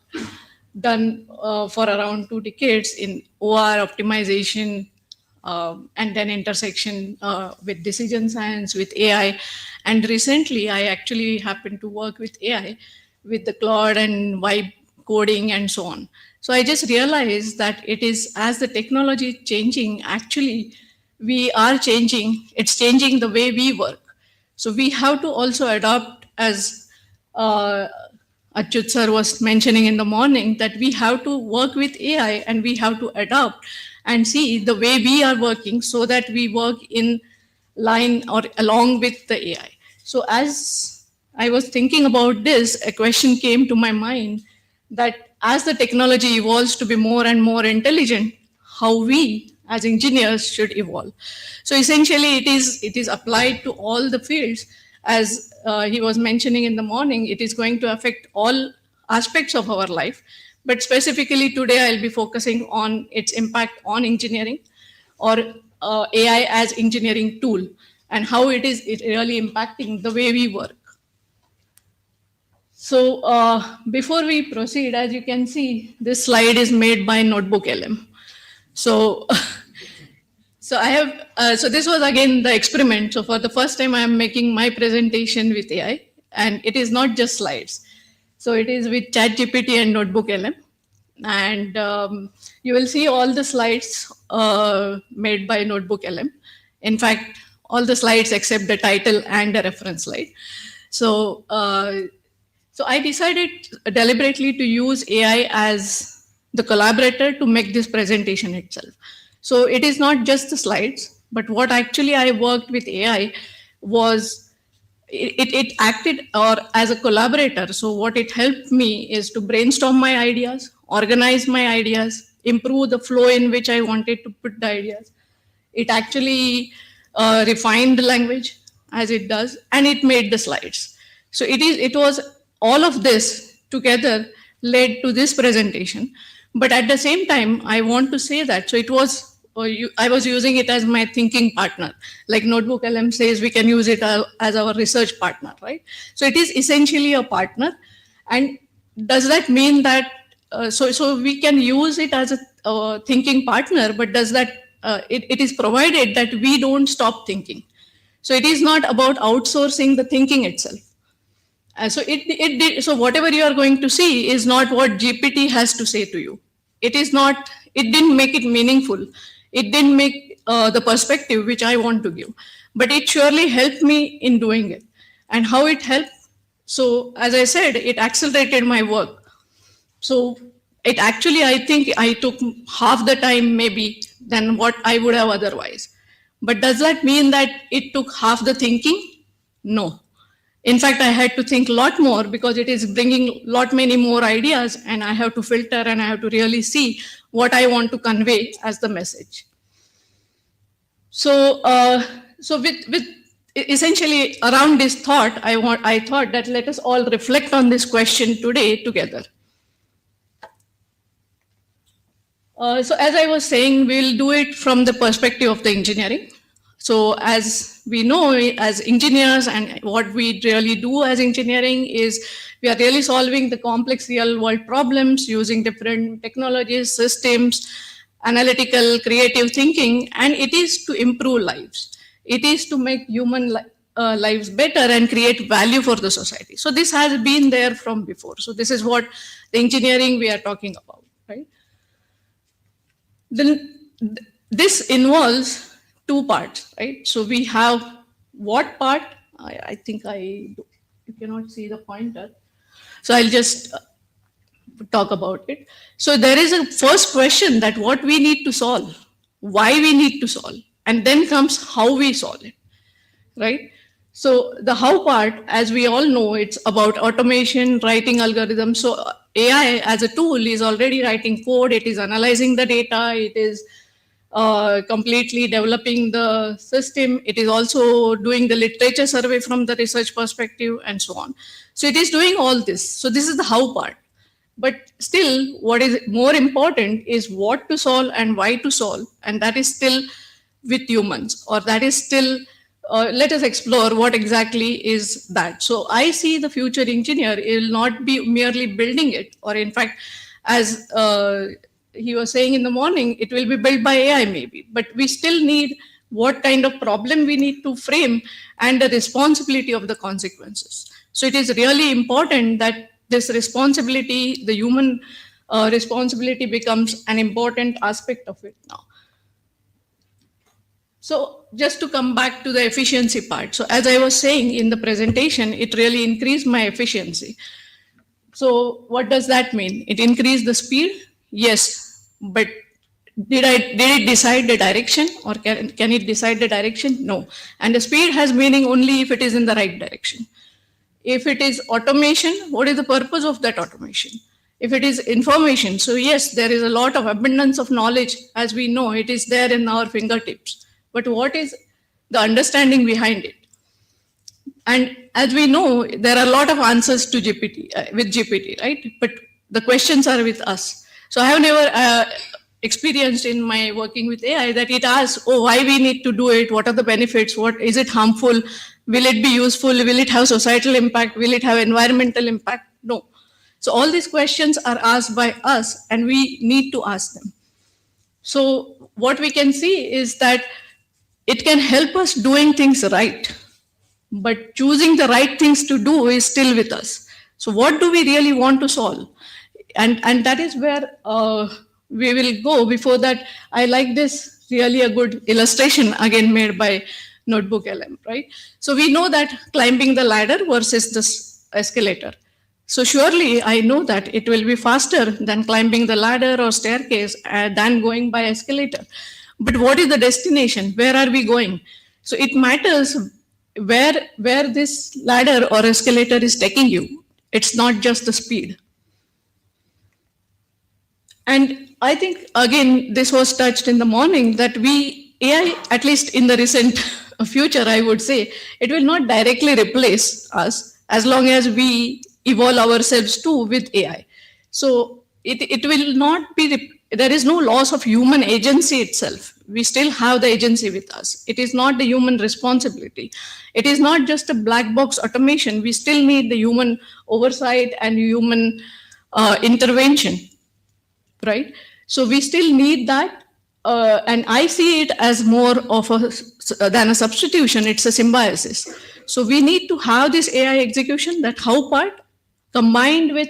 done for around 2 decades in OR optimization, and then intersection with decision science, with AI. And recently, I actually happened to work with AI, with the Claude and Vibe coding and so on. So I just realized that it is as the technology changing, actually, we are changing, it's changing the way we work. So we have to also adopt, as Achyut sir was mentioning in the morning, that we have to work with AI and we have to adopt and see the way we are working so that we work in line or along with the AI. So as I was thinking about this, a question came to my mind that as the technology evolves to be more and more intelligent, how we as engineers should evolve. So essentially it is applied to all the fields. As he was mentioning in the morning, it is going to affect all aspects of our life. But specifically today, I'll be focusing on its impact on engineering, or AI as engineering tool, and how it really impacting the way we work. So before we proceed, as you can see, this slide is made by Notebook LM. So so I have, so this was again the experiment. So for the first time, I am making my presentation with AI, and it is not just slides. So it is with ChatGPT and Notebook LM. And you will see all the slides made by Notebook LM. In fact, all the slides except the title and the reference slide. So, so I decided deliberately to use AI as the collaborator to make this presentation itself. So it is not just the slides, but what actually I worked with AI was it acted or as a collaborator. So what it helped me is to brainstorm my ideas, organize my ideas, improve the flow in which I wanted to put the ideas. It actually refined the language as it does, and it made the slides. So it was all of this together led to this presentation. But at the same time, I want to say that, so it was, I was using it as my thinking partner. Like Notebook LM says, we can use it as our research partner, right? So it is essentially a partner. And does that mean that, so we can use it as a thinking partner, but does that, it is provided that we don't stop thinking. So it is not about outsourcing the thinking itself. So it did, so whatever you are going to see is not what GPT has to say to you. It is not, it didn't make it meaningful. It didn't make the perspective which I want to give, but it surely helped me in doing it. And how it helped? So as I said, it accelerated my work. So it actually, I think I took half the time maybe than what I would have otherwise. But does that mean that it took half the thinking? No. In fact, I had to think a lot more because it is bringing lot many more ideas, and I have to filter and I have to really see what I want to convey as the message. So, with essentially around this thought, I thought that let us all reflect on this question today together. So as I was saying, we'll do it from the perspective of the engineering. So as we know, as engineers, and what we really do as engineering is we are really solving the complex real world problems using different technologies, systems, analytical, creative thinking, and it is to improve lives. It is to make human lives better and create value for the society. So this has been there from before. So this is what the engineering we are talking about, right? Then this involves two parts, right? So we have what part, I think you cannot see the pointer. So I'll just talk about it. So there is a first question that what we need to solve, why we need to solve, and then comes how we solve it, right? So the how part, as we all know, it's about automation, writing algorithms. So AI as a tool is already writing code, it is analyzing the data, it is completely developing the system. It is also doing the literature survey from the research perspective and so on. So it is doing all this. So this is the how part. But still, what is more important is what to solve and why to solve. And that is still with humans, or that is still, let us explore what exactly is that. So I see the future engineer, it will not be merely building it, or in fact, as he was saying in the morning, it will be built by AI maybe, but we still need what kind of problem we need to frame and the responsibility of the consequences. So it is really important that this responsibility, the human responsibility, becomes an important aspect of it now. So just to come back to the efficiency part. So as I was saying in the presentation, it really increased my efficiency. So what does that mean? It increased the speed? Yes, but did it decide the direction, or can it decide the direction? No. And the speed has meaning only if it is in the right direction. If it is automation, what is the purpose of that automation? If it is information, so yes, there is a lot of abundance of knowledge, as we know, it is there in our fingertips. But what is the understanding behind it? And as we know, there are a lot of answers to GPT, with GPT, right? But the questions are with us. So I have never experienced in my working with AI that it asks, oh, why we need to do it? What are the benefits? What is it harmful? Will it be useful? Will it have societal impact? Will it have environmental impact? No. So all these questions are asked by us, and we need to ask them. So what we can see is that it can help us doing things right, but choosing the right things to do is still with us. So what do we really want to solve? And that is where we will go. Before that, I like this really a good illustration again made by Notebook LM, right? So we know that climbing the ladder versus this escalator. So surely I know that it will be faster than climbing the ladder or staircase than going by escalator. But what is the destination? Where are we going? So it matters where this ladder or escalator is taking you. It's not just the speed. And I think, again, this was touched in the morning, that AI, at least in the recent future, I would say, it will not directly replace us as long as we evolve ourselves too with AI. So it will not be, there is no loss of human agency itself. We still have the agency with us. It is not the human responsibility. It is not just a black box automation. We still need the human oversight and human intervention, right? So we still need that. And I see it as more of than a substitution, it's a symbiosis. So we need to have this AI execution, that how part, combined with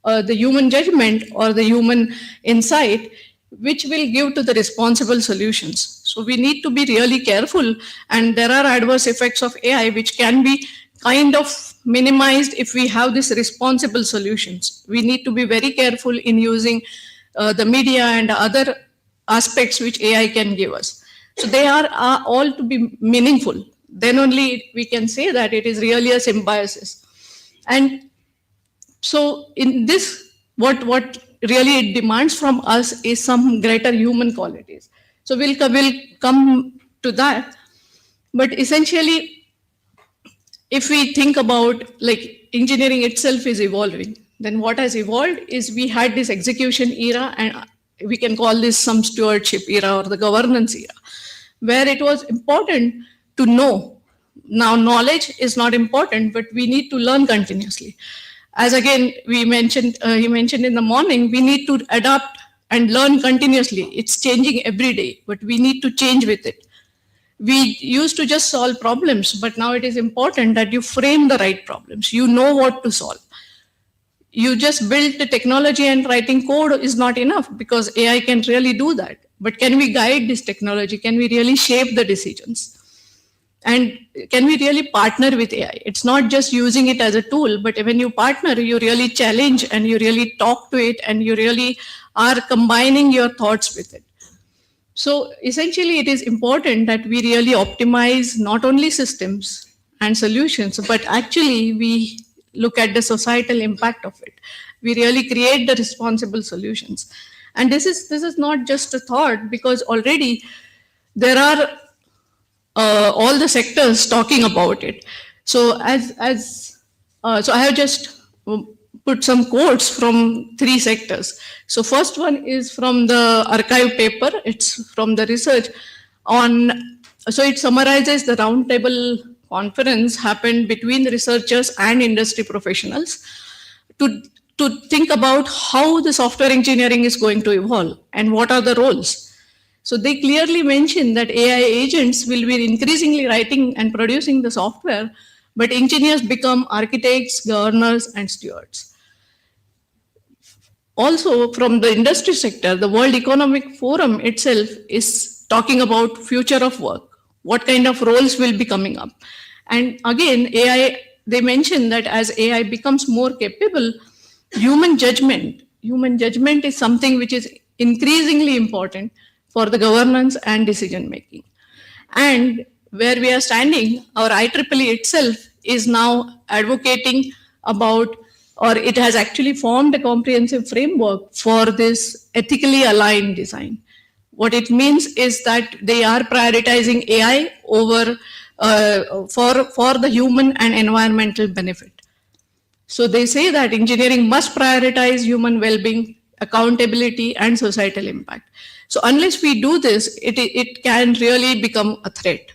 the human judgment or the human insight, which will give to the responsible solutions. So we need to be really careful, and there are adverse effects of AI which can be kind of minimized if we have these responsible solutions. We need to be very careful in using the media and other aspects which AI can give us. So they are all to be meaningful. Then only we can say that it is really a symbiosis. And so in this, what really it demands from us is some greater human qualities. So we'll come to that. But essentially, if we think about like engineering itself is evolving, then what has evolved is we had this execution era, and we can call this some stewardship era or the governance era, where it was important to know. Now knowledge is not important, but we need to learn continuously. As again we mentioned, you mentioned in the morning, we need to adapt and learn continuously. It's changing every day, but we need to change with it. We used to just solve problems, but now it is important that you frame the right problems. You know what to solve. You just build the technology and writing code is not enough, because AI can really do that. But can we guide this technology? Can we really shape the decisions? And can we really partner with AI? It's not just using it as a tool, but when you partner, you really challenge and you really talk to it and you really are combining your thoughts with it. So essentially, it is important that we really optimize not only systems and solutions, but actually we look at the societal impact of it. We really create the responsible solutions. And this is not just a thought, because already there are all the sectors talking about it. So so I have just put some quotes from 3 sectors. So first one is from the archive paper. It's from the research on, so it summarizes the roundtable conference happened between researchers and industry professionals to think about how the software engineering is going to evolve and what are the roles. So they clearly mention that AI agents will be increasingly writing and producing the software, but engineers become architects, governors, and stewards. Also, from the industry sector, the World Economic Forum itself is talking about future of work. What kind of roles will be coming up? And again, AI, they mention that as AI becomes more capable, human judgment is something which is increasingly important for the governance and decision making. And where we are standing, our IEEE itself is now advocating about, or it has actually formed a comprehensive framework for this ethically aligned design. What it means is that they are prioritizing AI over for the human and environmental benefit. So they say that engineering must prioritize human well-being, accountability, and societal impact. So unless we do this, it can really become a threat.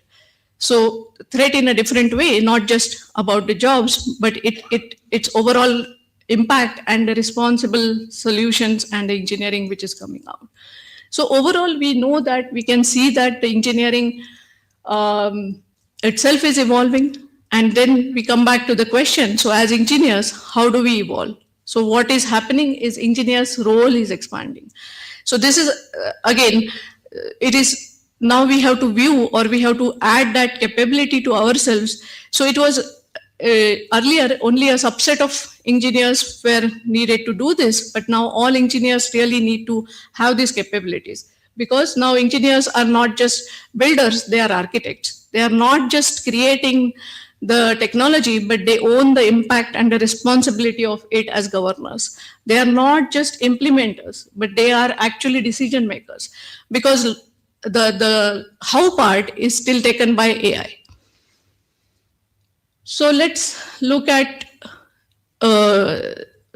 So threat in a different way, not just about the jobs, but its overall impact and the responsible solutions and the engineering which is coming out. So overall, we know that we can see that the engineering itself is evolving. And then we come back to the question, so as engineers, how do we evolve? So what is happening is engineers' role is expanding. So this is, again, it is now we have to view, or we have to add that capability to ourselves. So it was earlier only a subset of engineers were needed to do this, but now all engineers really need to have these capabilities, because now engineers are not just builders, they are architects. They are not just creating the technology, but they own the impact and the responsibility of it as governors. They are not just implementers, but they are actually decision makers, because the how part is still taken by AI. So let's look at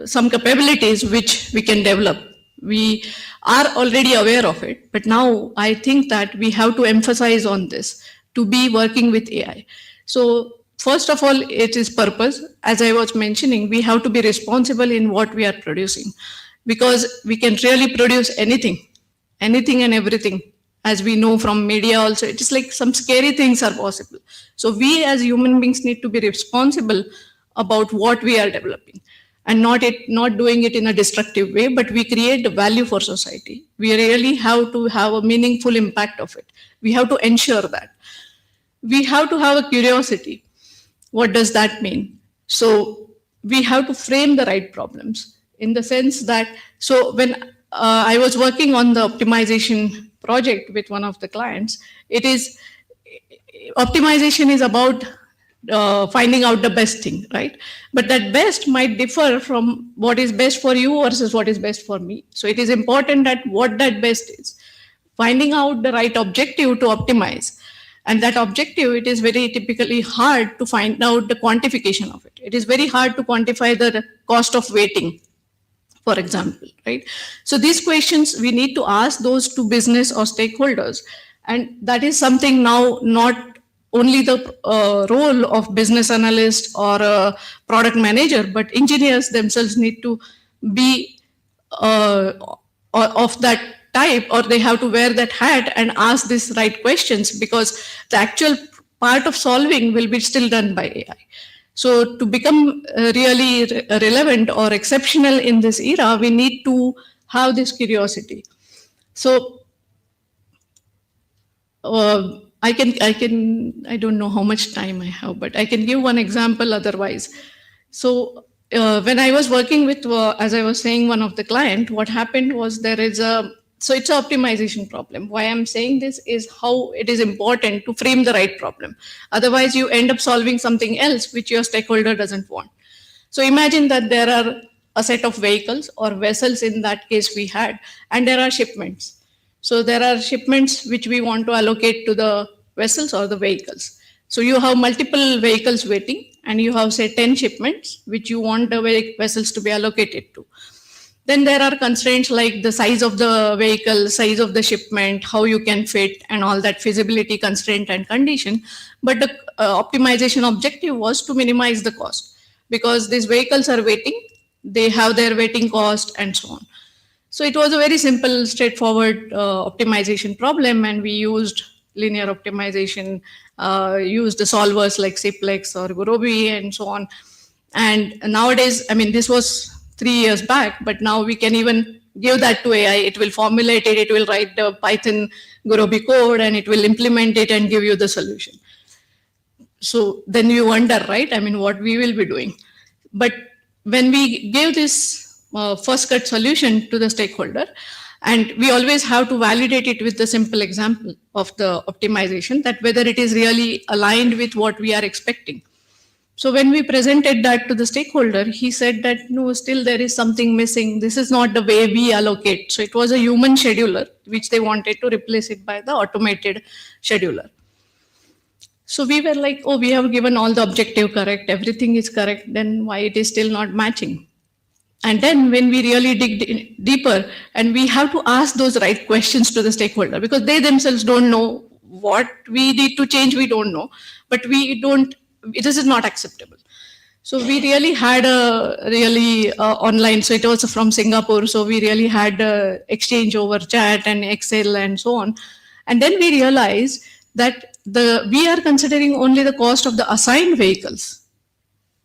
some capabilities which we can develop. We are already aware of it, but now I think that we have to emphasize on this to be working with AI. So first of all, it is purpose. As I was mentioning, we have to be responsible in what we are producing, because we can really produce anything and everything. As we know from media also, it is like some scary things are possible. So we as human beings need to be responsible about what we are developing, and not doing it in a destructive way, but we create the value for society. We really have to have a meaningful impact of it. We have to ensure that. We have to have a curiosity. What does that mean? So we have to frame the right problems in the sense that, so when I was working on the optimization project with one of the clients, it is optimization is about finding out the best thing, right? But that best might differ from what is best for you versus what is best for me. So it is important that what that best is, finding out the right objective to optimize. And that objective, it is very typically hard to find out the quantification of it. It is very hard to quantify the cost of waiting, for example, right? So these questions we need to ask those to business or stakeholders. And that is something now not only the role of business analyst or a product manager, but engineers themselves need to be of that type, or they have to wear that hat and ask these right questions, because the actual part of solving will be still done by AI. So to become really relevant or exceptional in this era, we need to have this curiosity. So I don't know how much time I have, but I can give one example otherwise. So when I was working with, as I was saying, one of the client, what happened was so it's an optimization problem. Why I'm saying this is how it is important to frame the right problem. Otherwise, you end up solving something else which your stakeholder doesn't want. So imagine that there are a set of vehicles or vessels in that case we had, and there are shipments. So there are shipments which we want to allocate to the vessels or the vehicles. So you have multiple vehicles waiting, and you have, say, 10 shipments which you want the vessels to be allocated to. Then there are constraints like the size of the vehicle, size of the shipment, how you can fit, and all that feasibility constraint and condition. But the optimization objective was to minimize the cost, because these vehicles are waiting, they have their waiting cost and so on. So it was a very simple, straightforward optimization problem, and we used linear optimization, used the solvers like Simplex or Gurobi and so on. And nowadays, I mean, this was 3 years back, but now we can even give that to AI. It will formulate it, it will write the Python Gurobi code, and it will implement it and give you the solution. So then you wonder, right? I mean, what we will be doing. But when we give this first cut solution to the stakeholder, and we always have to validate it with the simple example of the optimization, that whether it is really aligned with what we are expecting. So when we presented that to the stakeholder, he said that, no, still there is something missing. This is not the way we allocate. So it was a human scheduler, which they wanted to replace it by the automated scheduler. So we were like, oh, we have given all the objective correct, everything is correct, then why it is still not matching? And then when we really dig deeper, and we have to ask those right questions to the stakeholder, because they themselves don't know what we need to change, we don't know, but this is not acceptable. So we really had a online, so it was from Singapore, so we really had exchange over chat and Excel and so on. And then we realized that we are considering only the cost of the assigned vehicles,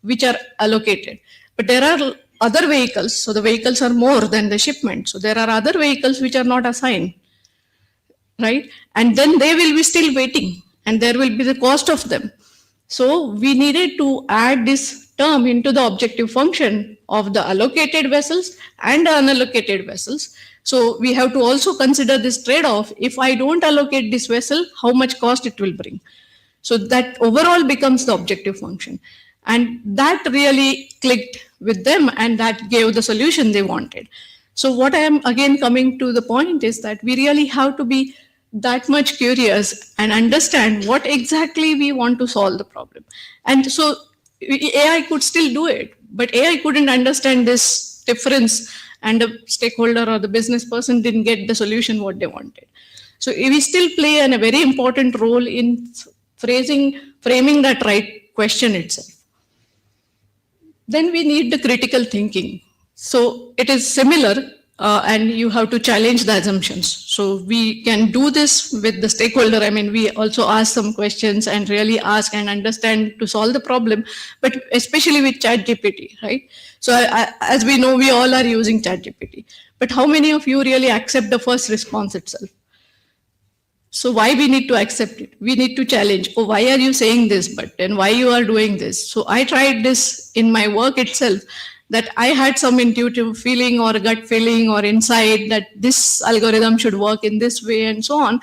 which are allocated. But there are other vehicles, so the vehicles are more than the shipment. So there are other vehicles which are not assigned, right? And then they will be still waiting, and there will be the cost of them. So we needed to add this term into the objective function of the allocated vessels and the unallocated vessels. So we have to also consider this trade-off. If I don't allocate this vessel, how much cost it will bring? So that overall becomes the objective function. And that really clicked with them, and that gave the solution they wanted. So what I am again coming to the point is that we really have to be that much curious and understand what exactly we want to solve the problem. And so AI could still do it, but AI couldn't understand this difference, and the stakeholder or the business person didn't get the solution what they wanted. So we still play a very important role in framing that right question itself. Then we need the critical thinking. So it is similar, and you have to challenge the assumptions. So we can do this with the stakeholder. I mean, we also ask some questions and really ask and understand to solve the problem, but especially with ChatGPT, right? So as we know, we all are using ChatGPT, but how many of you really accept the first response itself? So why we need to accept it? We need to challenge. Oh, why are you saying this? But and why you are doing this? So I tried this in my work itself, that I had some intuitive feeling or gut feeling or insight that this algorithm should work in this way and so on.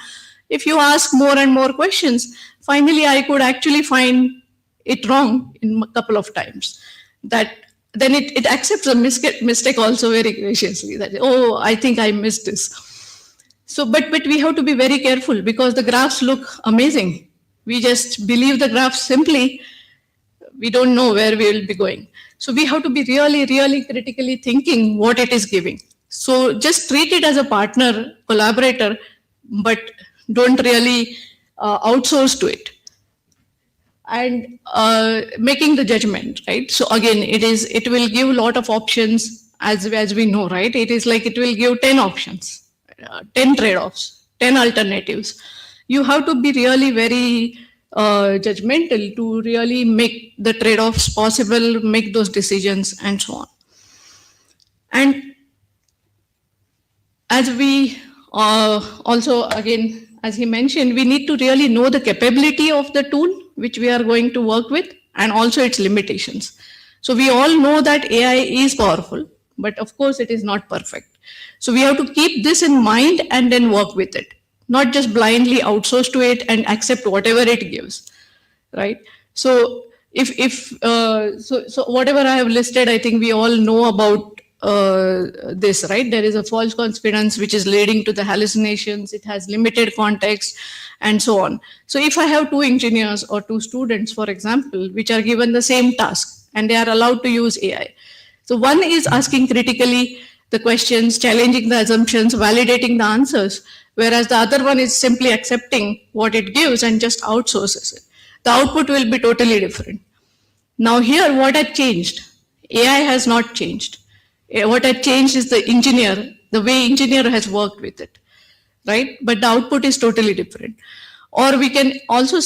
If you ask more and more questions, finally I could actually find it wrong in a couple of times. That then it accepts a mistake also very graciously, that, oh, I think I missed this. So, but we have to be very careful because the graphs look amazing. We just believe the graphs simply. We don't know where we will be going. So we have to be really, really critically thinking what it is giving. So just treat it as a partner, collaborator, but don't really outsource to it. And making the judgment, right? So again, it will give a lot of options as we know, right? It is like it will give 10 options, 10 trade-offs, 10 alternatives. You have to be really very judgmental to really make the trade-offs possible, make those decisions and so on. And as we also, again, as he mentioned, we need to really know the capability of the tool which we are going to work with and also its limitations. So we all know that AI is powerful, but of course it is not perfect. So we have to keep this in mind and then work with it, not just blindly outsource to it and accept whatever it gives, right? So so whatever I have listed, I think we all know about this, right? There is a false confidence which is leading to the hallucinations. It has limited context and so on. So if I have 2 engineers or 2 students, for example, which are given the same task and they are allowed to use AI. So one is asking critically the questions, challenging the assumptions, validating the answers, whereas the other one is simply accepting what it gives and just outsources it. The output will be totally different. Now here, what had changed? AI has not changed. What had changed is the engineer, the way engineer has worked with it, right? But the output is totally different. Or we can also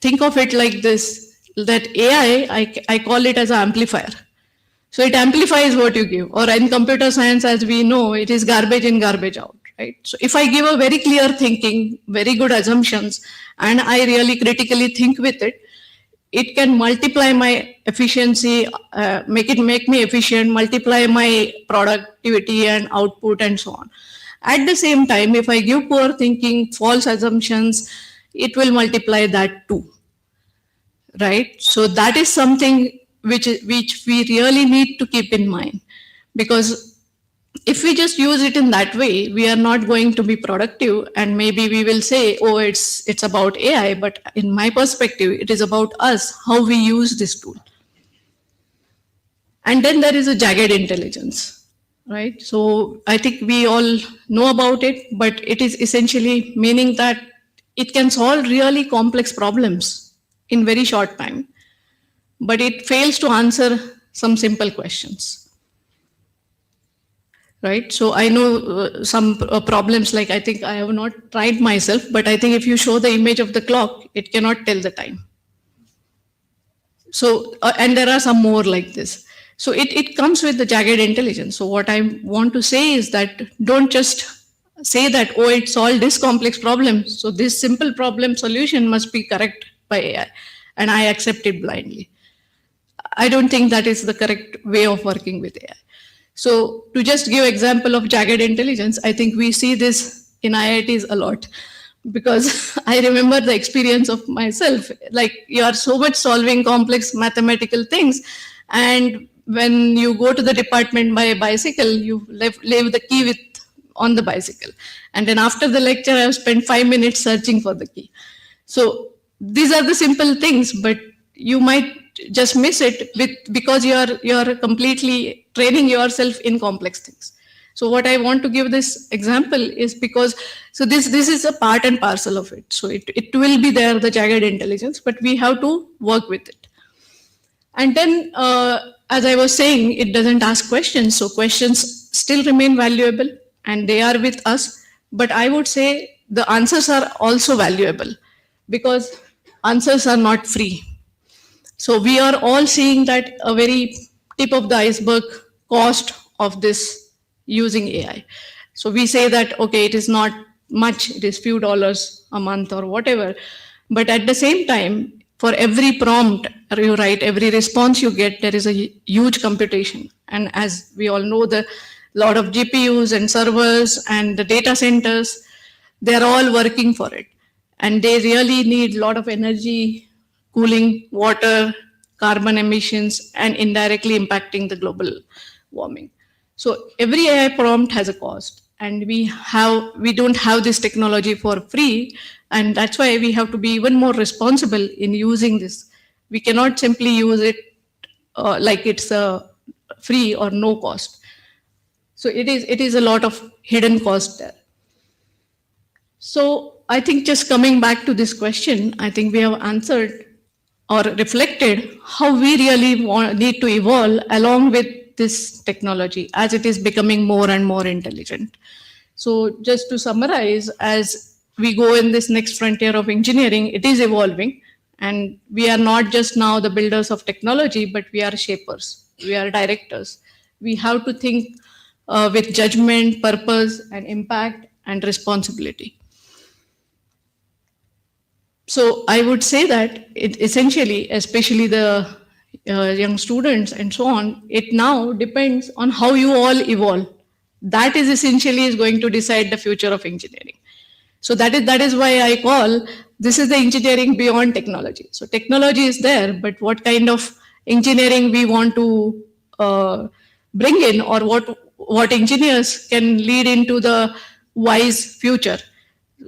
think of it like this, that AI, I call it as an amplifier. So it amplifies what you give. Or in computer science, as we know, it is garbage in, garbage out, right? So if I give a very clear thinking, very good assumptions, and I really critically think with it, it can multiply my efficiency, make me efficient, multiply my productivity and output and so on. At the same time, if I give poor thinking, false assumptions, it will multiply that too, right? So that is something which we really need to keep in mind, because if we just use it in that way, we are not going to be productive, and maybe we will say, oh, it's about AI, but in my perspective, it is about us, how we use this tool. And then there is a jagged intelligence, right? So I think we all know about it, but it is essentially meaning that it can solve really complex problems in very short time, but it fails to answer some simple questions. Right. So I know some problems, like I think I have not tried myself, but I think if you show the image of the clock, it cannot tell the time. So, and there are some more like this. So it comes with the jagged intelligence. So what I want to say is that don't just say that, oh, it solved this complex problem, so this simple problem solution must be correct by AI, and I accept it blindly. I don't think that is the correct way of working with AI. So to just give example of jagged intelligence, I think we see this in IITs a lot, because I remember the experience of myself, like you are so much solving complex mathematical things, and when you go to the department by bicycle, you leave the key on the bicycle. And then after the lecture, I have spent 5 minutes searching for the key. So these are the simple things, but you might just miss it because you are completely training yourself in complex things. So what I want to give this example is because, so this is a part and parcel of it. So it will be there, the jagged intelligence, but we have to work with it. And then, as I was saying, it doesn't ask questions. So questions still remain valuable and they are with us. But I would say the answers are also valuable, because answers are not free. So we are all seeing that a very tip of the iceberg cost of this using AI. So we say that, okay, it is not much, it is few dollars a month or whatever. But at the same time, for every prompt you write, every response you get, there is a huge computation. And as we all know, the lot of GPUs and servers and the data centers, they're all working for it. And they really need a lot of energy, cooling, water, carbon emissions, and indirectly impacting the global warming. So every AI prompt has a cost, and we don't have this technology for free, and that's why we have to be even more responsible in using this. We cannot simply use it like it's a free or no cost. So it is a lot of hidden cost there. So I think just coming back to this question, I think we have answered or reflected how we really need to evolve along with this technology as it is becoming more and more intelligent. So just to summarize, as we go in this next frontier of engineering, it is evolving, and we are not just now the builders of technology, but we are shapers, we are directors. We have to think with judgment, purpose, and impact and responsibility. So I would say that it essentially, especially the young students and so on, it now depends on how you all evolve. That is essentially is going to decide the future of engineering. So that is why I call this is the engineering beyond technology. So technology is there, but what kind of engineering we want to bring in, or what engineers can lead into the wise future.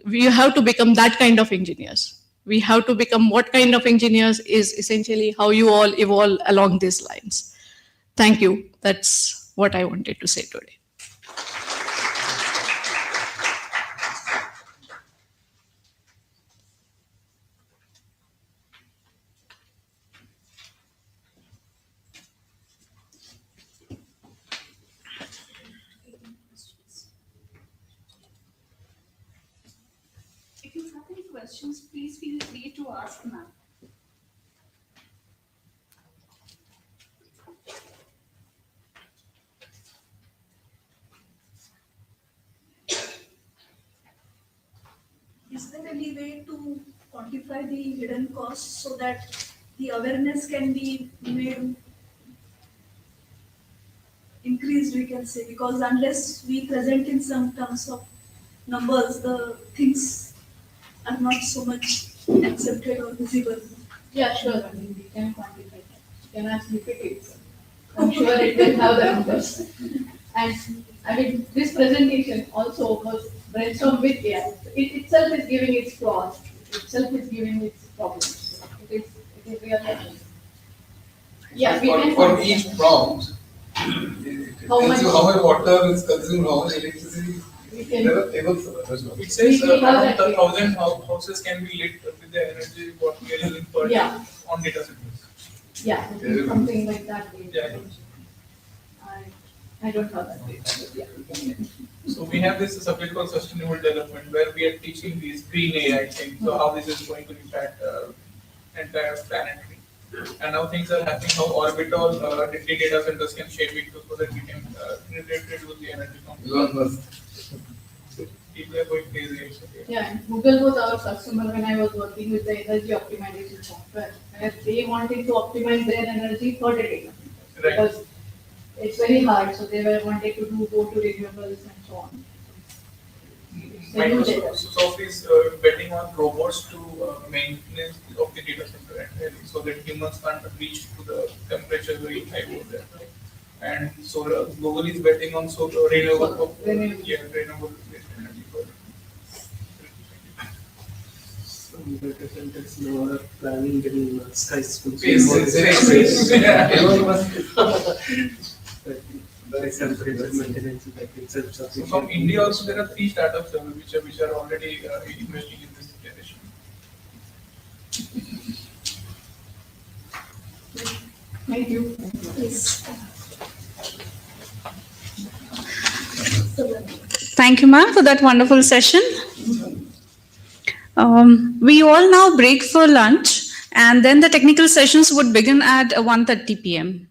We have to become that kind of engineers. We have to become what kind of engineers is essentially how you all evolve along these lines. Thank you. That's what I wanted to say today. If you have any questions, please feel free to ask now. Is there any way to quantify the hidden costs so that the awareness can be made increased, we can say, because unless we present in some terms of numbers, the things are not so much accepted or visible. Yeah, sure. I mean, we can quantify that. You can ask GPT. I'm sure it will have the numbers. And I mean, this presentation also was brainstormed with AI. It itself is giving its flaws. It itself is giving its problems. It is really. Yeah, we can. For each prompt, how much water is consumed, how much electricity. There are tables. It says around 1,000 houses can be lit with the energy what we are using per day on data centers. Yeah, something like that. Yeah. I don't have that data. Yeah. So we have this subject called sustainable development where we are teaching these green AI things. So how this is going to impact entire planetary. And now things are happening how orbital data centers can shape it so that we can reduce the energy from people are going crazy. Yeah, and Google was our customer when I was working with the energy optimization software. And they wanted to optimize their energy for the data centers. Right. Because it's very hard, so they were wanting to go to renewables and so on. Microsoft is betting on robots to maintenance of the data center so that humans can't reach to the temperature very high over there. And so Google is betting on renewable energy for some data centers now are planning getting skyscrapers. So from India also there are 3 startups which are already investing in this direction. Thank you. Thank you, ma'am, for that wonderful session. We all now break for lunch, and then the technical sessions would begin at 1:30 p.m.